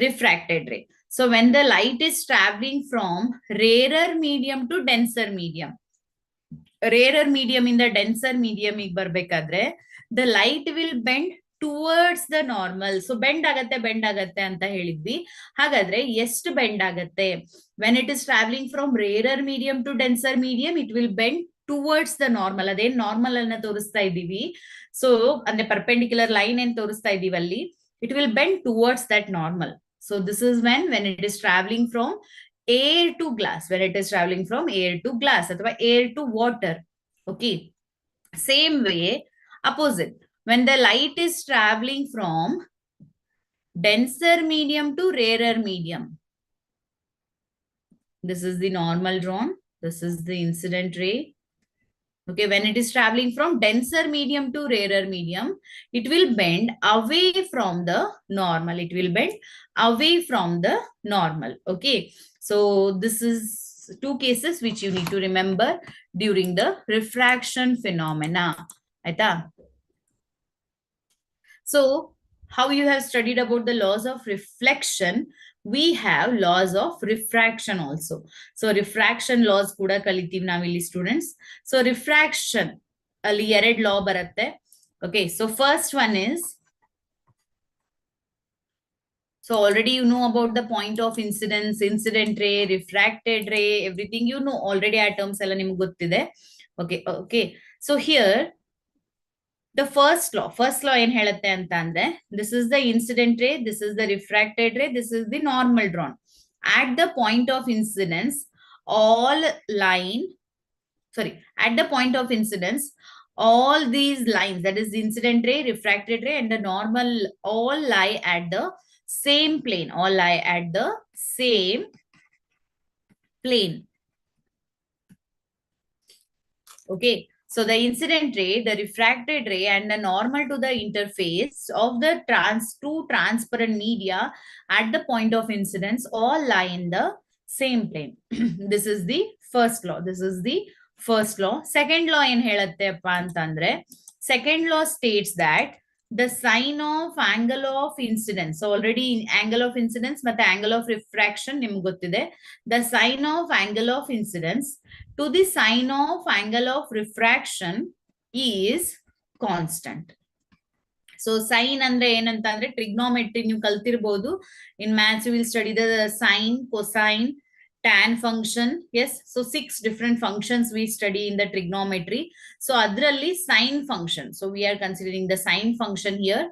refracted ray. So when the light is traveling from rarer medium to denser medium, rarer medium in the denser medium ಗೆ ಬರ್ಬೇಕಾದ್ರೆ the light will bend towards the normal. So bend ಆಗತ್ತೆ ಅಂತ ಹೇಳಿದ್ವಿ. ಹಾಗಾದ್ರೆ ಎಷ್ಟು bend ಆಗತ್ತೆ? when it is traveling from rarer medium to denser medium, it will bend towards the normal. ಅದೇನ್ normal ಅನ್ನ ತೋರಿಸ್ತಾ ಇದೀವಿ. ಸೊ ಅಂದ್ರೆ ಪರ್ಪೆಂಡಿಕ್ಯುಲರ್ ಲೈನ್ ಏನ್ ತೋರಿಸ್ತಾ ಇದೀವಿ ಅಲ್ಲಿ, it will bend towards that normal. So this is when it is traveling from air to glass, when it is traveling from air to glass athwa air to water. Okay, same way opposite, when the light is traveling from denser medium to rarer medium, this is the normal drawn, this is the incident ray. Okay, when it is traveling from denser medium to rarer medium, it will bend away from the normal. It will bend away from the normal. Okay, so this is two cases which you need to remember during the refraction phenomena. Aita? So how you have studied about the laws of reflection, we have laws of refraction also. So refraction laws kuda kaliತೀವಿ ನಾವಿಲ್ಲಿ students. So refraction ಅಲ್ಲಿ ಎರಡು law ಬರುತ್ತೆ. Okay, so first one is, so already you know about the point of incidence, incident ray, refracted ray, everything you know already. ಆ terms ಎಲ್ಲ ನಿಮಗೆ ಗೊತ್ತಿದೆ. Okay, so here the first law ಏನ್ ಹೇಳುತ್ತೆ ಅಂತ ಅಂದ್ರೆ, this is the incident ray, this is the refracted ray, this is the normal drawn. At the point of incidence, at the point of incidence, all these lines, that is the incident ray, refracted ray, and the normal, all lie at the same plane, all lie at the same plane. Okay, so the incident ray, the refracted ray, and the normal to the interface of the two transparent media at the point of incidence all lie in the same plane. This is the first law. This is the first law. Second law ಏನ್ ಹೇಳುತ್ತೆ ಅಪ್ಪ ಅಂತಂದ್ರೆ, second law states that the sign of angle of incidence, so already in angle of incidence ಮತ್ತೆ angle of refraction ನಿಮ್ಗೆ ಗೊತ್ತಿದೆ, the sign of angle of incidence to the sign of angle of refraction is constant. So sign ಅಂದ್ರೆ ಏನಂತ ಅಂದ್ರೆ trigonometry ನೀವು ಕಲ್ತಿರಬಹುದು. In maths you will study the sine, cosine, tan function. Yes, so 6 different functions we study in the trigonometry. So adralli sine function, so we are considering the sine function here.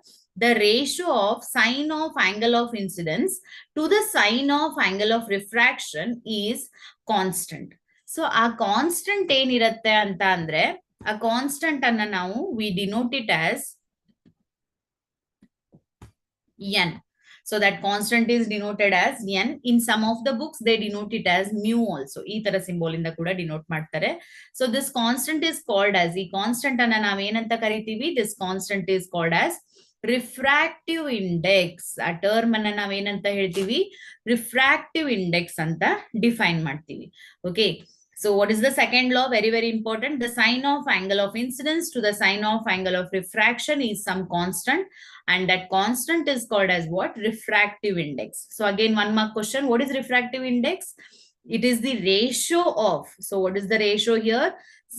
The ratio of sine of angle of incidence to the sine of angle of refraction is constant. So ಆ constant ಏನಿರುತ್ತೆ ಅಂತ ಅಂದ್ರೆ, ಆ constant ಅನ್ನ ನಾವು we denote it as n. So that constant is denoted as n. In some of the books they denote it as mu also. ಈ ತರ symbol ಇಂದ ಕೂಡ denote ಮಾಡ್ತಾರೆ. So this constant is called as, ಈ constant ಅನ್ನ ನಾವ್ ಏನಂತ ಕರಿತೀವಿ? This constant is called as refractive index. ಆ term ಅನ್ನ ನಾವ್ ಏನಂತ ಹೇಳ್ತೀವಿ? Refractive index ಅಂತ define ಮಾಡ್ತೀವಿ. Okay. So what is the second law? Very, very important. The sine of angle of incidence to the sine of angle of refraction is some constant. And that constant is called as what? Refractive index. So again, one more question. What is refractive index? It is the ratio of. So what is the ratio here?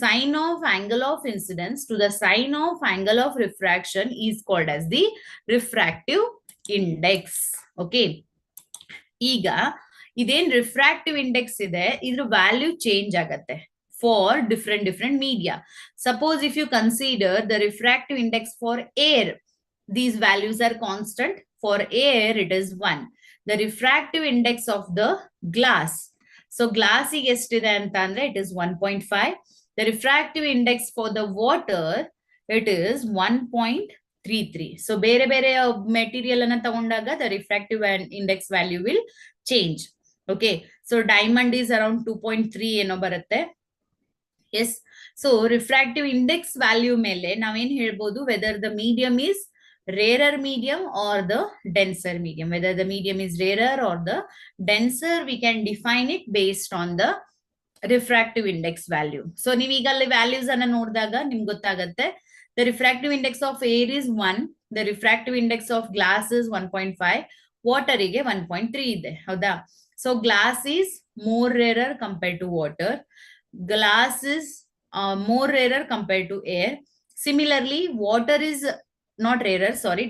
Sine of angle of incidence to the sine of angle of refraction is called as the refractive index. Okay. Iga. ಇದೇನ್ refractive index ಇದೆ, ಇದ್ರ value change ಆಗತ್ತೆ for different media. Suppose if you consider the refractive index for air, these values are constant. For air it is 1. The refractive index of the glass, so ಗ್ಲಾಸಿಗೆ ಎಷ್ಟಿದೆ ಅಂತ ಅಂದ್ರೆ it is 1.5. The refractive index for the water it is 1.33. So ಬೇರೆ ಬೇರೆ material ಅನ್ನ ತಗೊಂಡಾಗ the refractive index value will change. Okay, so diamond is around 2.3 ಏನೋ ಬರುತ್ತೆ. Yes, so refractive index value ಮೇಲೆ ನಾವೇನ್ ಹೇಳ್ಬೋದು, whether the medium is rarer medium or the denser medium. Whether the medium is rarer or the denser, we can define it based on the refractive index value. So ನೀವು ಈಗ ಅಲ್ಲಿ values ಅನ್ನ ನೋಡಿದಾಗ ನಿಮ್ಗೆ ಗೊತ್ತಾಗತ್ತೆ. The refractive index of air is 1. The refractive index of glass is 1.5. Water ಗೆ 1.3 ಇದೆ, ಹೌದಾ? So glass is more rarer compared to water. Glass is more rarer compared to air. Similarly water is not rarer, sorry,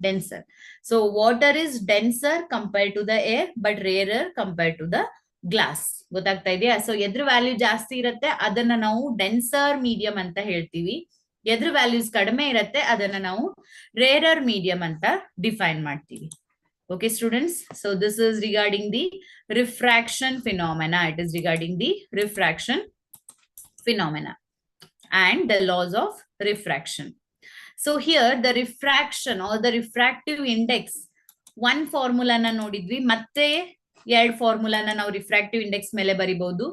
denser. So water is denser compared to the air but rarer compared to the glass. ಗೊತ್ತಾಗ್ತಾ ಇದೆಯಾ? So ಎದ್ರ value ಜಾಸ್ತಿ ಇರುತ್ತೆ ಅದನ್ನ ನಾವು denser medium ಅಂತ ಹೇಳ್ತೀವಿ. ಎದ್ರ ವ್ಯಾಲ್ಯೂಸ್ ಕಡಿಮೆ ಇರುತ್ತೆ ಅದನ್ನ ನಾವು ರೇರರ್ ಮೀಡಿಯಂ ಅಂತ ಡಿಫೈನ್ ಮಾಡ್ತೀವಿ. Okay, students. So this is regarding the refraction phenomena. It is regarding the refraction phenomena and the laws of refraction. So here the refraction or the refractive index, one formula na nodidvi, matte ಎರಡು formula na ನಾವು refractive index ಮೇಲೆ ಬರಿಬಹುದು.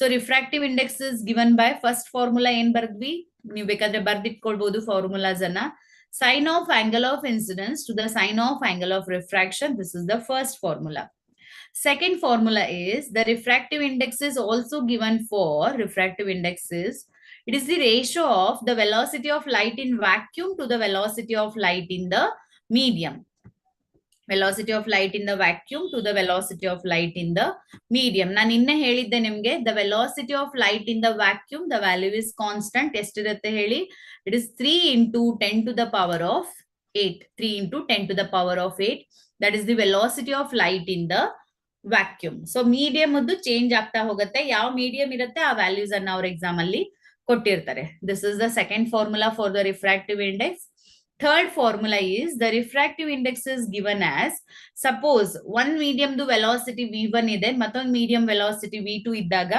So refractive index is given by first formula ಏನ್ ಬರ್ದ್ವಿ, ನೀವು ಬೇಕಾದ್ರೆ ಬರ್ದಿಟ್ಕೊಳ್ಬಹುದು formulas ಅನ್ನ. Sine of angle of incidence to the sine of angle of refraction. This is the first formula. Second formula is the refractive index is also given for refractive indexes. It is the ratio of the velocity of light in vacuum to the velocity of light in the medium. Velocity of light in the vacuum to the velocity of light in the medium. ನಾನು ಇನ್ನೇ ಹೇಳಿದ್ದೆ ನಿಮ್ಗೆ, the velocity of light in the vacuum, the value is constant. ಎಷ್ಟಿರುತ್ತೆ ಹೇಳಿ? It is 3 into 10 to the power of 8. 3 into 10 to the power of 8. That is the velocity of light in the vacuum. So medium ಅದು change ಆಗ್ತಾ ಹೋಗುತ್ತೆ. ಯಾವ medium ಇರುತ್ತೆ ಆ values ಅನ್ನ ಅವ್ರ ಎಕ್ಸಾಮ್ ಅಲ್ಲಿ ಕೊಟ್ಟಿರ್ತಾರೆ. This is the second formula for the refractive index. Third formula is the refractive index is given as, suppose one medium du velocity v1 ಇದೆ ಮತ್ತೊಂದು medium velocity v2 ಇದ್ದಾಗ,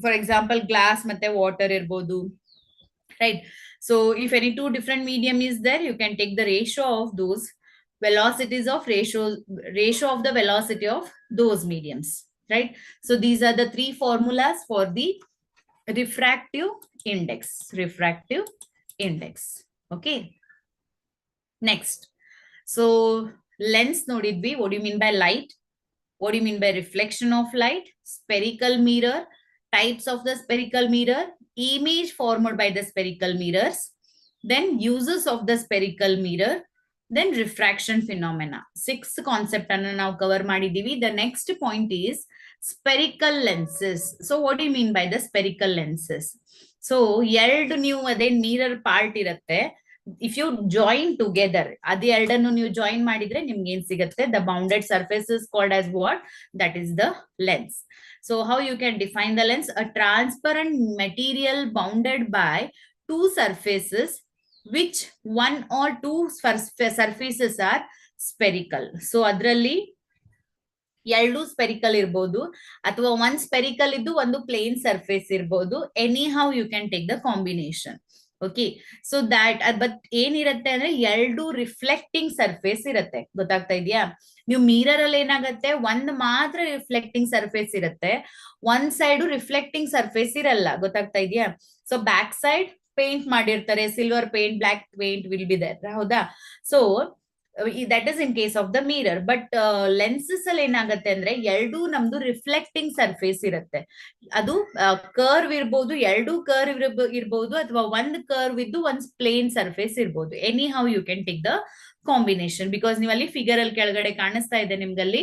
for example glass ಮತ್ತೆ water ಇರಬಹುದು, right? So if any two different medium is there, you can take the ratio of those velocities of ratio of the velocity of those mediums, right? So these are the three formulas for the refractive index. Okay, next. So lens nodidvi. What do you mean by light? What do you mean by reflection of light? Spherical mirror, types of the spherical mirror, image formed by the spherical mirrors, then uses of the spherical mirror, then refraction phenomena. 6 concept anna now cover ಮಾಡಿದೀವಿ. The next point is spherical lenses. So what do you mean by the spherical lenses? So ಎರಡು ನೀವು ಅದೇ mirror part ಇರುತ್ತೆ, if you join together, ಅದೇ ಎರಡನ್ನು ನೀವು join ಮಾಡಿದ್ರೆ ನಿಮ್ಗೆ ಏನ್ ಸಿಗುತ್ತೆ? The bounded surface is called as what? That is the lens. So how you can define the lens? A transparent material bounded by two surfaces which one or two surfaces are spherical. So ಅದರಲ್ಲಿ ಎರಡು spherical ಇರಬಹುದು ಅಥವಾ ಒಂದು spherical ಇದ್ದು ಒಂದು plane surface ಇರಬಹುದು. Anyhow you can take the combination. Okay so that but ಏನಿರತ್ತೆ ಅಂದ್ರೆ ಎರಡು ರಿಫ್ಲೆಕ್ಟಿಂಗ್ ಸರ್ಫೇಸ್ ಇರತ್ತೆ, ಗೊತ್ತಾಗ್ತಾ ಇದೆಯಾ? ನೀವು ಮಿರರ್ ಅಲ್ಲಿ ಏನಾಗತ್ತೆ, ಒಂದ್ ಮಾತ್ರ ರಿಫ್ಲೆಕ್ಟಿಂಗ್ ಸರ್ಫೇಸ್ ಇರುತ್ತೆ, ಒಂದ್ ಸೈಡ್ ರಿಫ್ಲೆಕ್ಟಿಂಗ್ ಸರ್ಫೇಸ್ ಇರಲ್ಲ, ಗೊತ್ತಾಗ್ತಾ ಇದೆಯಾ? ಸೊ ಬ್ಯಾಕ್ ಸೈಡ್ ಪೇಂಟ್ ಮಾಡಿರ್ತಾರೆ, silver paint, black paint will be there, ಹೌದಾ? So that is in case of the mirror. But lenses ಅಲ್ಲಿ ಏನಾಗತ್ತೆ ಅಂದ್ರೆ ಎರಡು ನಮ್ದು ರಿಫ್ಲೆಕ್ಟಿಂಗ್ ಸರ್ಫೇಸ್ ಇರುತ್ತೆ. ಅದು ಕರ್ವ್ ಇರ್ಬೋದು, ಎರಡು ಕರ್ವ್ ಇರ್ಬೋದು, ಅಥವಾ ಒಂದ್ ಕರ್ವ್ ಇದ್ದು ಒಂದ್ ಪ್ಲೇನ್ ಸರ್ಫೇಸ್ ಇರ್ಬೋದು. Anyhow you can take the combination, because ನೀವು ಅಲ್ಲಿ ಫಿಗರ್ ಅಲ್ಲಿ ಕೆಳಗಡೆ ಕಾಣಿಸ್ತಾ ಇದೆ ನಿಮ್ಗಲ್ಲಿ,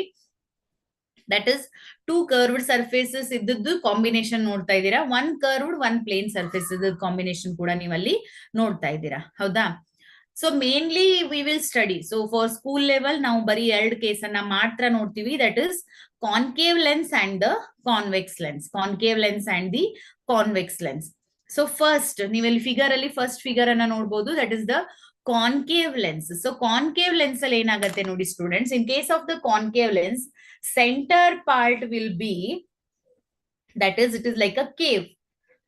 that is two curved surfaces ಇದ್ದದ್ದು ಕಾಂಬಿನೇಷನ್ ನೋಡ್ತಾ ಇದ್ದೀರಾ, one curved one plane surface ಇದ್ದ ಕಾಂಬಿನೇಷನ್ ಕೂಡ ನೀವಲ್ಲಿ ನೋಡ್ತಾ ಇದ್ದೀರಾ, ಹೌದಾ? So mainly we will study, so for school level ನಾವು ಬರೀ ಎರಡು ಕೇಸನ್ನ ಮಾತ್ರ ನೋಡ್ತೀವಿ, that is concave lens and the convex lens, concave lens and the convex lens. So first ನೀವೆಲ್ಲಿ ಫಿಗರ್ ಅಲ್ಲಿ ಫಸ್ಟ್ ಫಿಗರ್ ಅನ್ನ ನೋಡ್ಬೋದು, that is the concave lens. So concave lens ಅಲ್ಲಿ ಏನಾಗುತ್ತೆ ನೋಡಿ students, in case of the concave lens, centre part will be, that is it is like a cave,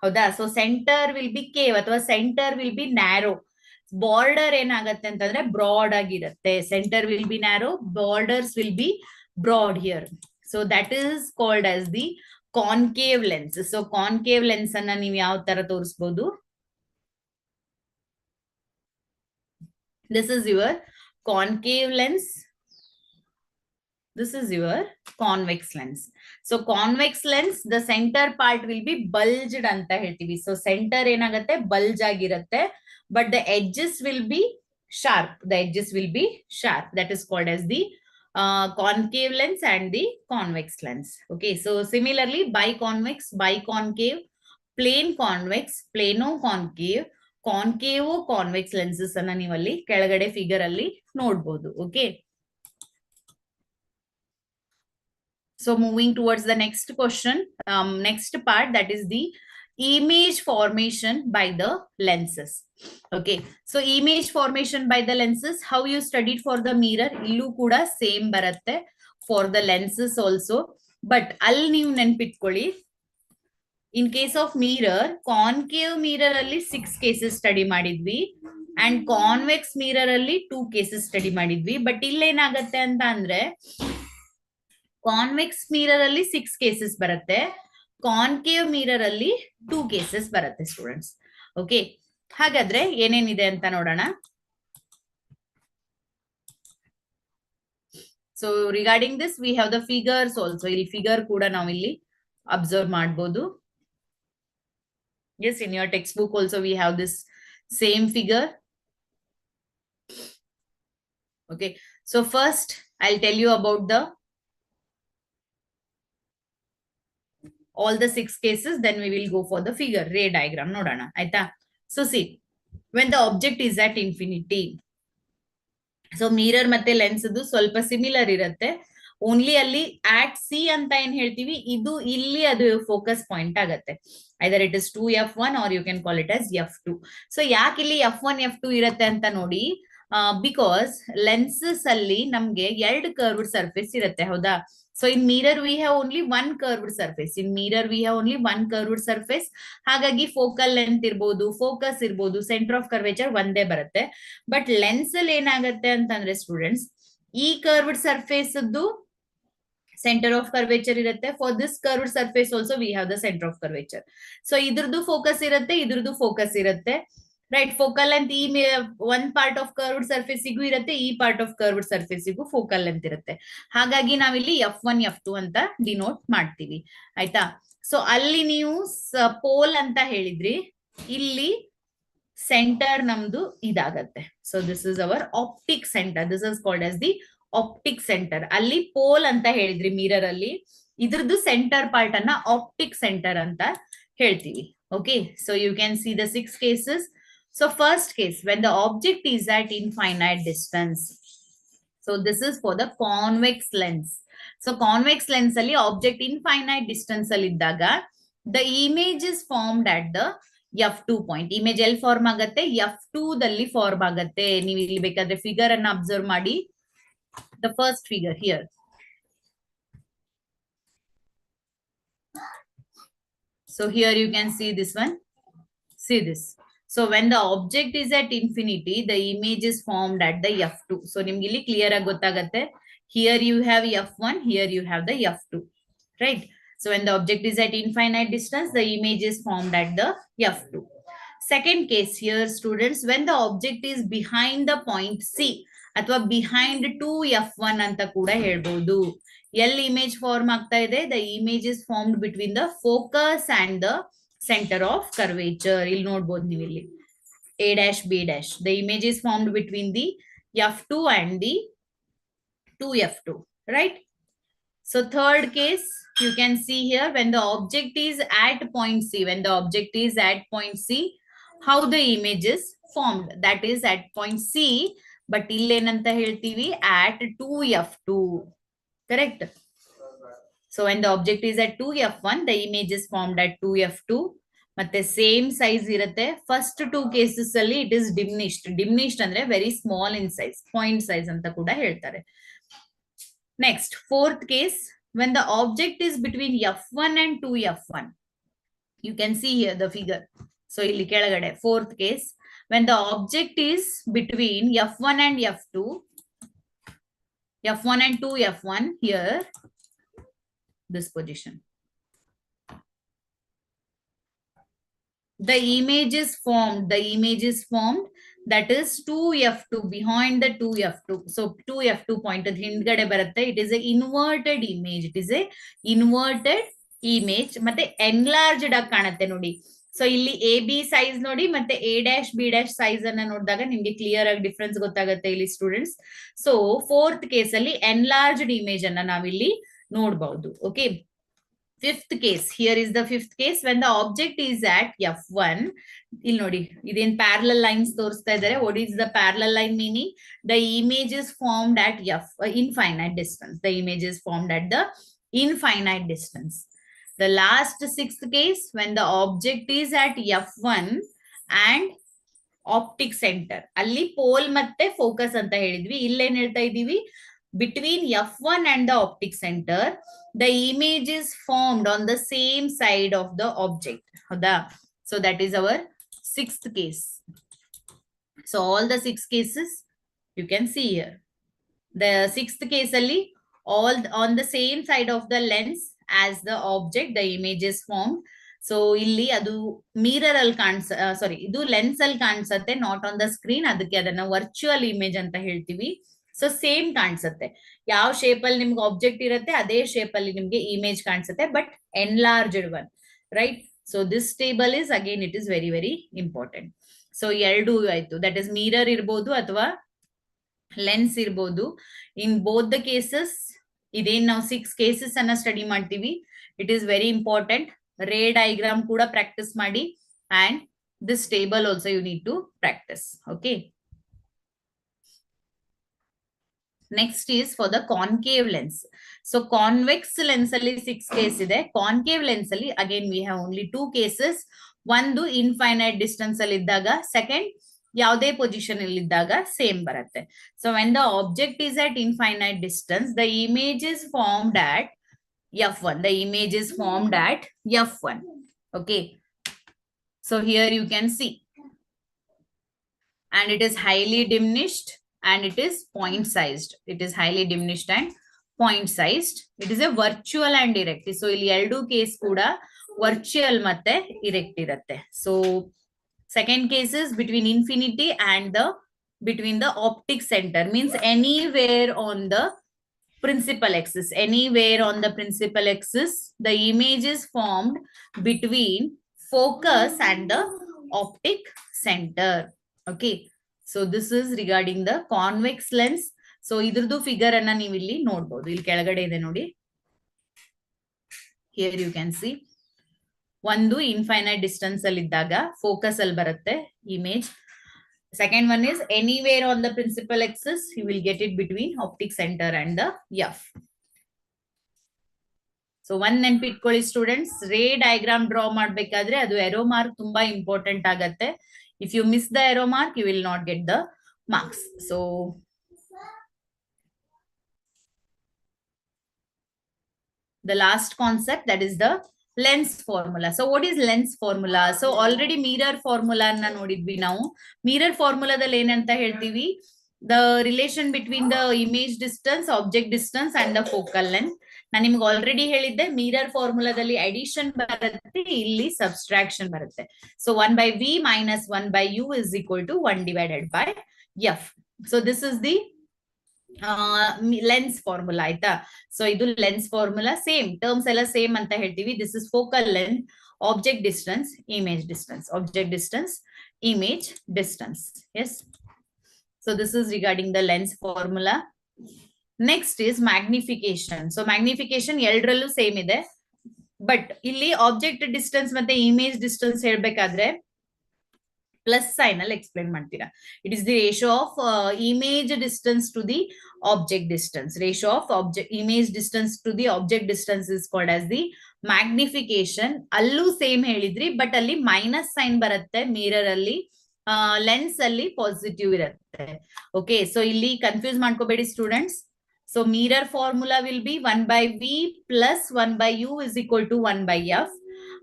ಹೌದಾ? So centre will be cave ಅಥವಾ centre will be narrow, border ಏನಾಗತ್ತೆ ಅಂತಂದ್ರೆ broad ಆಗಿರುತ್ತೆ, centre will be narrow, borders will be broad here. So that is called as the concave lens. So concave lens ಅನ್ನ ನೀವು ಯಾವ ತರ ತೋರಿಸಬಹುದು, this is your concave lens, this is your convex lens. So convex lens, the center part will be bulged anta ಹೇಳ್ತೀವಿ. So center ಏನಾಗುತ್ತೆ bulge ಆಗಿರುತ್ತೆ, but the edges will be sharp, the edges will be sharp, that is called as the concave lens and the convex lens. Okay, so similarly biconvex, biconcave, plane convex, plano concave, concavo convex lenses ಅನ್ನ ನೀವಲ್ಲಿ ಕೆಳಗಡೆ figure ಅಲ್ಲಿ ನೋಡಬಹುದು. Okay, so moving towards the next question, next part, that is the image formation by the lenses. Okay, so image formation by the lenses, how you studied for the mirror, illu kuda same baratte for the lenses also, but ಅಲ್ಲಿ ನೀವು ನೆನ್ಪಿಟ್ಕೊಳ್ಳಿ, ಇನ್ case of mirror, concave mirror ಅಲ್ಲಿ 6 cases study ಮಾಡಿದ್ವಿ and convex mirror ಅಲ್ಲಿ 2 cases study ಮಾಡಿದ್ವಿ. But ಇಲ್ಲೇನಾಗತ್ತೆ ಅಂತ ಅಂದ್ರೆ convex mirror ಅಲ್ಲಿ 6 ಕೇಸಸ್ ಬರುತ್ತೆ, ಕಾನ್ಕೇವ್ ಮಿರರ್ ಅಲ್ಲಿ 2 ಕೇಸಸ್ ಬರುತ್ತೆ ಸ್ಟೂಡೆಂಟ್ಸ್. ಓಕೆ, ಹಾಗಾದ್ರೆ ಏನೇನಿದೆ ಅಂತ ನೋಡೋಣ. So regarding this we have the figures also, ಇಲ್ಲಿ ಫಿಗರ್ ಕೂಡ ನಾವು ಇಲ್ಲಿ ಅಬ್ಸರ್ವ್ ಮಾಡಬಹುದು. Yes, in your textbook also we have this same figure. Okay, so first I'll tell you about the all the 6 cases, then we will go for the figure ray diagram nodana aita. So see, when the object is at infinity, so mirror ಮತ್ತೆ lens ಅದು ಸ್ವಲ್ಪ similar ಇರುತ್ತೆ, only ಅಲ್ಲಿ ಆಟ್ C ಅಂತ ಏನ್ ಹೇಳ್ತೀವಿ, ಇದು ಇಲ್ಲಿ ಅದು ಫೋಕಸ್ ಪಾಯಿಂಟ್ ಆಗತ್ತೆ, either it is 2f1 or you can call it as f2. So ಯಾಕೆ ಇಲ್ಲಿ f1 f2 ಇರತ್ತೆ ಅಂತ ನೋಡಿ, ಬಿಕಾಸ್ ಲೆನ್ಸಸ್ ಅಲ್ಲಿ ನಮ್ಗೆ ಎರಡು ಕರ್ವ್ಡ್ ಸರ್ಫೇಸ್ ಇರುತ್ತೆ, ಹೌದಾ? So in mirror we have only one curved surface, in mirror we have only one curved surface, ಹಾಗಾಗಿ ಫೋಕಲ್ ಲೆಂತ್ ಇರ್ಬೋದು, ಫೋಕಸ್ ಇರ್ಬೋದು, ಸೆಂಟರ್ ಆಫ್ ಕರ್ವೇಚರ್ ಒಂದೇ ಬರುತ್ತೆ. ಬಟ್ ಲೆನ್ಸ್ ಅಲ್ಲಿ ಏನಾಗತ್ತೆ ಅಂತಂದ್ರೆ ಸ್ಟೂಡೆಂಟ್ಸ್, ಈ curved surface centre of curvature ಇರುತ್ತೆ, for this curved surface also we have the centre of curvature. So ಇದ್ರದ್ದು ಫೋಕಸ್ ಇರುತ್ತೆ, ಇದ್ರದ್ದು ಫೋಕಸ್ ಇರುತ್ತೆ, ರೈಟ್? ಫೋಕಲ್ ಲೆಂತ್ ಈ ಒನ್ ಪಾರ್ಟ್ ಆಫ್ ಕರ್ವ್ಡ್ ಸರ್ಫೇಸಿಗೂ ಇರುತ್ತೆ, ಈ ಪಾರ್ಟ್ ಆಫ್ ಕರ್ವ್ಡ್ ಸರ್ಫೇಸಿಗೂ ಫೋಕಲ್ ಲೆಂತ್ ಇರುತ್ತೆ, ಹಾಗಾಗಿ ನಾವಿಲ್ಲಿ f1 f2 ಅಂತ ಡಿನೋಟ್ ಮಾಡ್ತೀವಿ, ಆಯ್ತಾ? ಸೊ ಅಲ್ಲಿ ನೀವು ಪೋಲ್ ಅಂತ ಹೇಳಿದ್ರಿ, ಇಲ್ಲಿ ಸೆಂಟರ್ ನಮ್ದು ಇದಾಗತ್ತೆ. So this is our optic centre, this is called as the optic centre. ಅಲ್ಲಿ ಪೋಲ್ ಅಂತ ಹೇಳಿದ್ರಿ ಮಿರರ್ ಅಲ್ಲಿ, ಇದ್ರದ್ದು ಸೆಂಟರ್ ಪಾರ್ಟ್ ಅನ್ನ ಆಪ್ಟಿಕ್ ಸೆಂಟರ್ ಅಂತ ಹೇಳ್ತೀವಿ. Okay, so you can see the 6 cases. So first case, when the object is at infinite distance, so this is for the convex lens. So convex lens ಅಲ್ಲಿ object infinite distance ಅಲ್ಲಿ ಇದ್ದಾಗ the image is formed at the f2 point. image ಎಲ್ಲಿ form ಆಗತ್ತೆ, f2 ದಲ್ಲಿ form ಆಗತ್ತೆ. ನೀವು ಇಲ್ಲಿ ಬೇಕಾದ್ರೆ ಫಿಗರ್ ಅನ್ನ ಅಬ್ಸರ್ವ್ ಮಾಡಿ, the first figure here. So here you can see this one, see this. So when the object is at infinity, the image is formed at the f2. So ನಿಮ್ಗೆ ಇಲ್ಲಿ clear ಆಗಿ ಗೊತ್ತಾಗತ್ತೆ. Here you have f1, here you have the f2, right? So when the object is at infinite distance, the image is formed at the f2. Second case here, students, when the object is behind the point C ಅಥವಾ behind 2f1 ಅಂತ ಕೂಡ ಹೇಳ್ಬೋದು. ಎಲ್ಲಿ image form ಆಗ್ತಾ ಇದೆ? The image is formed between the focus and the center of curvature. ಇಲ್ಲಿ ನೋಡ್ಬೋದು ನೀವು ಇಲ್ಲಿ A dash B dash. The image is formed between the f2 and the 2f2, right? So third case, you can see here when the object is at point C, when the object is at point C, how the image is formed. That is at point C, but illenanta heltivi at 2f2, correct? So when the object is at 2f1, the image is formed at 2f2. ಮತ್ತೆ same size ಇರುತ್ತೆ. First two cases ಅಲ್ಲಿ it is diminished ಅಂದ್ರೆ very small in size, point size ಅಂತ ಕೂಡ ಹೇಳ್ತಾರೆ. Next fourth case, when the object is between f1 and 2f1, you can see here the figure. So ಇಲ್ಲಿ ಕೆಳಗಡೆ fourth case, when the object is between f1 and f2, f1 and 2f1, here this position, the image is formed, that is 2f2, behind the 2f2. So 2f2 pointed hindgade barutte. It is a inverted image. It is a inverted image ಮತ್ತೆ enlarged ಆಗಿ ಕಾಣುತ್ತೆ ನೋಡಿ. So ಇಲ್ಲಿ A B size ನೋಡಿ ಮತ್ತೆ A dash be dash size ಅನ್ನ ನೋಡಿದಾಗ ನಿಮ್ಗೆ ಕ್ಲಿಯರ್ ಆಗಿ ಡಿಫ್ರೆನ್ಸ್ ಗೊತ್ತಾಗುತ್ತೆ ಇಲ್ಲಿ ಸ್ಟೂಡೆಂಟ್ಸ್. ಸೊ ಫೋರ್ತ್ ಕೇಸ್ ಅಲ್ಲಿ ಎನ್ಲಾರ್ಜ್ಡ್ ಇಮೇಜ್ ಅನ್ನ ನಾವಿಲ್ಲಿ ನೋಡಬಹುದು. Okay, fifth case, here is the fifth case, when the object is at f1, ಇಲ್ಲಿ ನೋಡಿ ಇದೇನ್ ಪ್ಯಾರಲಲ್ ಲೈನ್ಸ್ ತೋರಿಸ್ತಾ ಇದ್ದಾರೆ. what is the parallel line meaning? The image is formed at infinite distance. The image is formed at the infinite distance. The last sixth case, when the object is at f1 and optic center, ಅಲ್ಲಿ pole ಮತ್ತೆ focus ಅಂತ ಹೇಳಿದ್ವಿ. ಇಲ್ಲೇನ್ ಹೇಳ್ತಾ ಇದೀವಿ? Between f1 and the optic center, the image is formed on the same side of the object. So that is our sixth case. So all the six cases you can see here. The sixth case ali, all on the same side of the lens as the object, the image is formed. So illi adu mirror al idu lens al kaansutte, not on the screen. ಅದಕ್ಕೆ ಅದನ್ನ virtual image ಅಂತ ಹೇಳ್ತೀವಿ. So same ಕಾಣಿಸುತ್ತೆ. ಯಾವ shape ಅಲ್ಲಿ ನಿಮ್ಗೆ object ಇರುತ್ತೆ ಅದೇ ಶೇಪ್ ಅಲ್ಲಿ ನಿಮ್ಗೆ ಇಮೇಜ್ ಕಾಣಿಸುತ್ತೆ, but enlarged one, right? So this table is again it is very very important. So ಎರಡು ಆಯ್ತು, ದಟ್ ಇಸ್ ಮಿರರ್ ಇರ್ಬೋದು ಅಥವಾ ಲೆನ್ಸ್ ಇರ್ಬೋದು. ಇನ್ ಬೋತ್ ದ ಕೇಸಸ್ ಇದೇನ್ ನಾವು 6 ಕೇಸಸ್ ಅನ್ನ ಸ್ಟಡಿ ಮಾಡ್ತೀವಿ. It is very important. Ray diagram ಕೂಡ ಪ್ರಾಕ್ಟೀಸ್ ಮಾಡಿ and this table also you need to practise. Okay, next is for the concave lens. So convex lens ಅಲ್ಲಿ 6 case ಇದೆ. Concave lens ಅಲ್ಲಿ again we have only 2 cases. ಒಂದು infinite distance ಅಲ್ಲಿ ಇದ್ದಾಗ, second ಯಾವುದೇ position ಅಲ್ಲಿ ಇದ್ದಾಗ ಸೇಮ್ ಬರುತ್ತೆ. So when the object is at infinite distance, the image is formed at f1. The image is formed at f1. Okay, so here you can see, and it is highly diminished and it is point sized. It is highly diminished and point sized. It is a virtual and direct. So ಇಲ್ಲಿ ಎರಡು case ಕೂಡ virtual ಮತ್ತೆ direct ಇರುತ್ತೆ. So second case is between infinity and between the optic center, means anywhere on the principal axis. Anywhere on the principal axis, the image is formed between focus and the optic center. Okay, so this is regarding the convex lens. So idradu figure anna ನೀವು ಇಲ್ಲಿ ನೋಡಬಹುದು. ಇಲ್ಲಿ ಕೆಳಗಡೆ ಇದೆ ನೋಡಿ. Here you can see, ಒಂದು infinite distance ಅಲ್ಲಿ ಇದ್ದಾಗ ಫೋಕಸ್ ಅಲ್ಲಿ ಬರುತ್ತೆ image. Second one is anywhere on the principal axis, you will get it between optic center and the f. So one ನೆನಪಿಟ್ಕೊಳ್ಳಿ ಸ್ಟೂಡೆಂಟ್ಸ್, ರೇ ಡಯಾಗ್ರಾಮ್ ಡ್ರಾ ಮಾಡ್ಬೇಕಾದ್ರೆ ಅದು arrow mark ತುಂಬಾ important ಆಗತ್ತೆ. If you miss the arrow mark, you will not get the marks. So the last concept, that is the lens formula. So what is lens formula? So already mirror formula ಅನ್ನ ನೋಡಿದ್ವಿ ನಾವು. Mirror ಫಾರ್ಮುಲಾದಲ್ಲಿ ಏನಂತ ಹೇಳ್ತೀವಿ? The relation between the image distance, object distance and the focal length. ನಾನು ನಿಮ್ಗೆ already ಹೇಳಿದ್ದೆ, mirror ಫಾರ್ಮುಲಾದಲ್ಲಿ addition ಬರುತ್ತೆ, ಇಲ್ಲಿ ಸಬ್ಸ್ಟ್ರಾಕ್ಷನ್ ಬರುತ್ತೆ. So 1/v minus 1/u is equal to 1 divided by f. So this is the lens formula ಆಯ್ತಾ. So ಇದು lens formula, same terms ಎಲ್ಲ same ಅಂತ ಹೇಳ್ತೀವಿ. This is focal length, object distance, image distance, object distance, image distance. Yes. So this is regarding the lens formula. Next is magnification. So magnification ಎರಡರಲ್ಲೂ same ಇದೆ, but ಇಲ್ಲಿ object distance ಮತ್ತೆ image distance ಹೇಳ್ಬೇಕಾದ್ರೆ plus sign ಅಲ್ಲಿ explain ಮಾಡ್ತೀರಾ. It is the ratio of image distance to the object distance. Ratio of object image distance to the object distance is called as the magnification. ಅಲ್ಲೂ same ಹೇಳಿದ್ರಿ, but ಅಲ್ಲಿ minus sign ಬರುತ್ತೆ mirror ಅಲ್ಲಿ, lens ಅಲ್ಲಿ positive ಇರುತ್ತೆ. Okay, so ಇಲ್ಲಿ confuse ಮಾಡ್ಕೋಬೇಡಿ students. So mirror formula will be 1/v plus 1/u is equal to 1/f.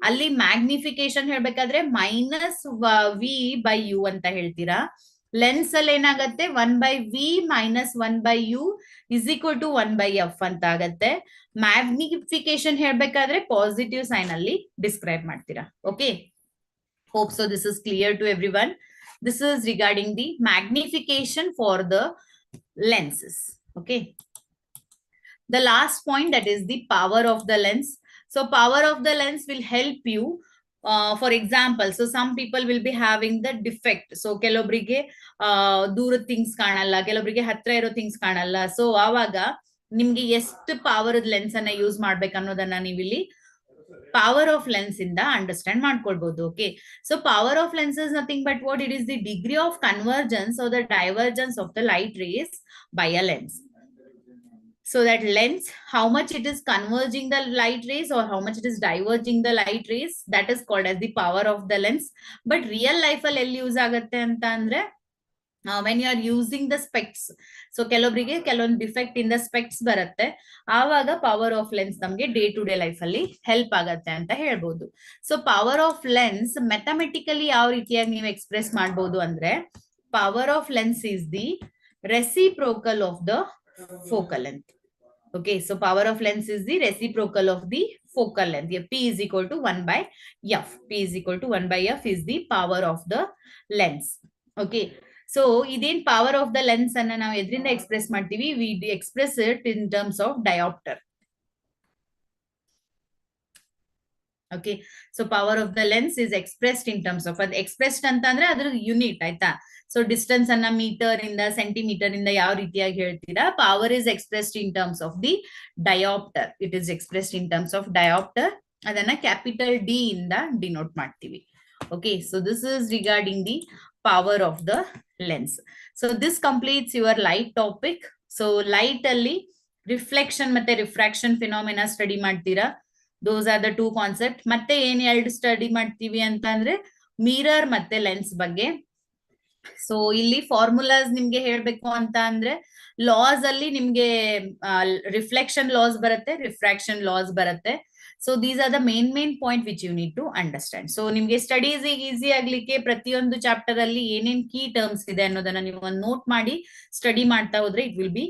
ಅಲ್ಲಿ ಮ್ಯಾಗ್ನಿಫಿಕೇಶನ್ ಹೇಳ್ಬೇಕಾದ್ರೆ -v/u ಅಂತ ಹೇಳ್ತೀರಾ. ಲೆನ್ಸ್ ಅಲ್ಲಿ ಏನಾಗತ್ತೆ, 1/v minus 1/u is equal to 1/f ಅಂತ ಆಗತ್ತೆ. ಮ್ಯಾಗ್ನಿಫಿಕೇಶನ್ ಹೇಳ್ಬೇಕಾದ್ರೆ ಪಾಸಿಟಿವ್ ಸೈನ್ ಅಲ್ಲಿ ಡಿಸ್ಕ್ರೈಬ್ ಮಾಡ್ತೀರಾ. Okay, hope so this is clear to everyone. This is regarding the magnification for the lenses. Okay, the last point, that is the power of the lens. So power of the lens will help you, for example, so some people will be having the defect. So ಕೆಲವೊಬ್ಬರಿಗೆ ದೂರದ things ಕಾಣಲ್ಲ, ಕೆಲವೊಬ್ಬರಿಗೆ ಹತ್ರ ಇರೋ things ಕಾಣಲ್ಲ. So ಆವಾಗ ನಿಮ್ಗೆ ಎಷ್ಟು ಪವರ್ ಲೆನ್ಸ್ ಅನ್ನ ಯೂಸ್ ಮಾಡ್ಬೇಕು ಅನ್ನೋದನ್ನ ನೀವು ಇಲ್ಲಿ ಪವರ್ ಆಫ್ ಲೆನ್ಸ್ ಇಂದ ಅಂಡರ್ಸ್ಟ್ಯಾಂಡ್ ಮಾಡ್ಕೊಳ್ಬಹುದು. Okay, so power of lens is nothing but what it is the decree of convergence are the divergence of the light rays by a lens. So that lens, how much it is converging the light rays or how much it is diverging the light rays, that is called as the power of the lens. But real life ಅಲ್ಲಿ ಎಲ್ಲಿ use ಆಗುತ್ತೆ ಅಂತ ಅಂದ್ರೆ, when you are using the specs. So ಕೆಲವೊಬ್ಬರಿಗೆ ಕೆಲವೊಂದು defect ಇಂದ specs ಬರುತ್ತೆ, ಆವಾಗ ಪವರ್ ಆಫ್ ಲೆನ್ಸ್ ನಮ್ಗೆ ಡೇ ಟು ಡೇ ಲೈಫ್ ಅಲ್ಲಿ ಹೆಲ್ಪ್ ಆಗತ್ತೆ ಅಂತ ಹೇಳ್ಬೋದು. ಸೊ ಪವರ್ ಆಫ್ ಲೆನ್ಸ್ ಮೆಥಮೆಟಿಕಲಿ ಯಾವ ರೀತಿಯಾಗಿ ನೀವು ಎಕ್ಸ್ಪ್ರೆಸ್ ಮಾಡ್ಬೋದು ಅಂದ್ರೆ, power of lens is the reciprocal of the focal length. Okay, so power of lens is the reciprocal of the focal length. Yeah, P is equal to 1/f. P is equal to 1/f is the power of the lens. Okay, so ಇದೇನ್ power of the lens ಅನ್ನ ನಾವು ಎದ್ರಿಂದ express ಮಾಡ್ತೀವಿ? We express it in terms of diopter. Okay, so power of the lens is expressed in terms of, expressed ಅಂತ ಅಂದ್ರೆ ಅದ್ರ unit ಆಯ್ತಾ. So distance ಅನ್ನ metre ಇಂದ ಸೆಂಟಿಮೀಟರ್ ಇಂದ ಯಾವ ರೀತಿಯಾಗಿ ಹೇಳ್ತೀರಾ? Power is expressed in terms of the dioptre. It is expressed in terms of dioptre. ಅದನ್ನ ಕ್ಯಾಪಿಟಲ್ ಡಿ ಇಂದ ಡಿನೋಟ್ ಮಾಡ್ತೀವಿ. Okay, so this is regarding the power of the lens. So this completes your light topic. So light ಅಲ್ಲಿ reflection ಮತ್ತೆ refraction phenomena study ಮಾಡ್ತೀರಾ. Those are the two concept. ಮತ್ತೆ ಏನ್ ಎರಡು study ಮಾಡ್ತೀವಿ ಅಂತ ಅಂದ್ರೆ, ಮಿರರ್ ಮತ್ತೆ ಲೆನ್ಸ್ ಬಗ್ಗೆ. ಸೊ ಇಲ್ಲಿ ಫಾರ್ಮುಲಾಸ್ ನಿಮ್ಗೆ ಹೇಳ್ಬೇಕು ಅಂತ ಅಂದ್ರೆ, ಲಾಸ್ ಅಲ್ಲಿ ನಿಮ್ಗೆ ರಿಫ್ಲೆಕ್ಷನ್ ಲಾಸ್ ಬರುತ್ತೆ, ರಿಫ್ರಾಕ್ಷನ್ ಲಾಸ್ ಬರುತ್ತೆ. So these are the main point which you need to understand. So ನಿಮ್ಗೆ ಸ್ಟಡೀಸ್ ಈಸಿ ಆಗ್ಲಿಕ್ಕೆ ಪ್ರತಿಯೊಂದು ಚಾಪ್ಟರ್ ಅಲ್ಲಿ ಏನೇನ್ ಕೀ ಟರ್ಮ್ಸ್ ಇದೆ ಅನ್ನೋದನ್ನ ನೀವು ಒಂದು ನೋಟ್ ಮಾಡಿ ಸ್ಟಡಿ ಮಾಡ್ತಾ ಹೋದ್ರೆ it will B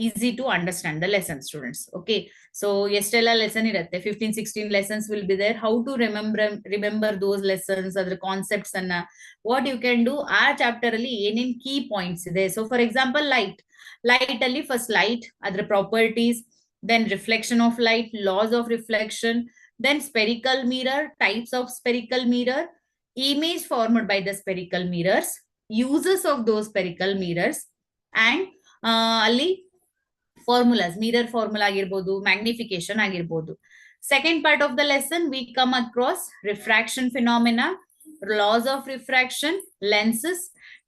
easy to understand the lesson, students. Okay, so yestella lesson irutte, 15-16 lessons will be there. How to remember those lessons, other concepts anna what you can do our chapter alli enen key points ide. So for example, light alli first light, other properties, then reflection of light, laws of reflection, then spherical mirror, types of spherical mirror, image formed by the spherical mirrors, uses of those spherical mirrors, and ಅಲ್ಲಿ formulas, mirror formula ಆಗಿರ್ಬೋದು, magnification ಆಗಿರ್ಬೋದು. Second part of the lesson we come across refraction phenomena, laws of refraction, lenses,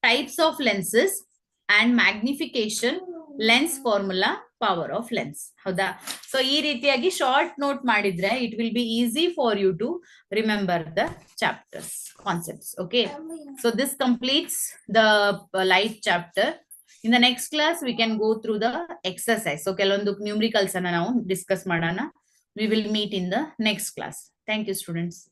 types of lenses, and magnification, lens formula, power of lens. ಹೌದಾ? So ಈ ರೀತಿಯಾಗಿ short note ಮಾಡಿದ್ರೆ it will be easy for you to remember the chapters, concepts. Okay, so this completes the light chapter. In the next class, we can go through the exercise. So, ಕೆಲವೊಂದು numericals ಅನ್ನ ನಾವು discuss ಮಾಡೋಣ. We will meet in the next class. Thank you, students.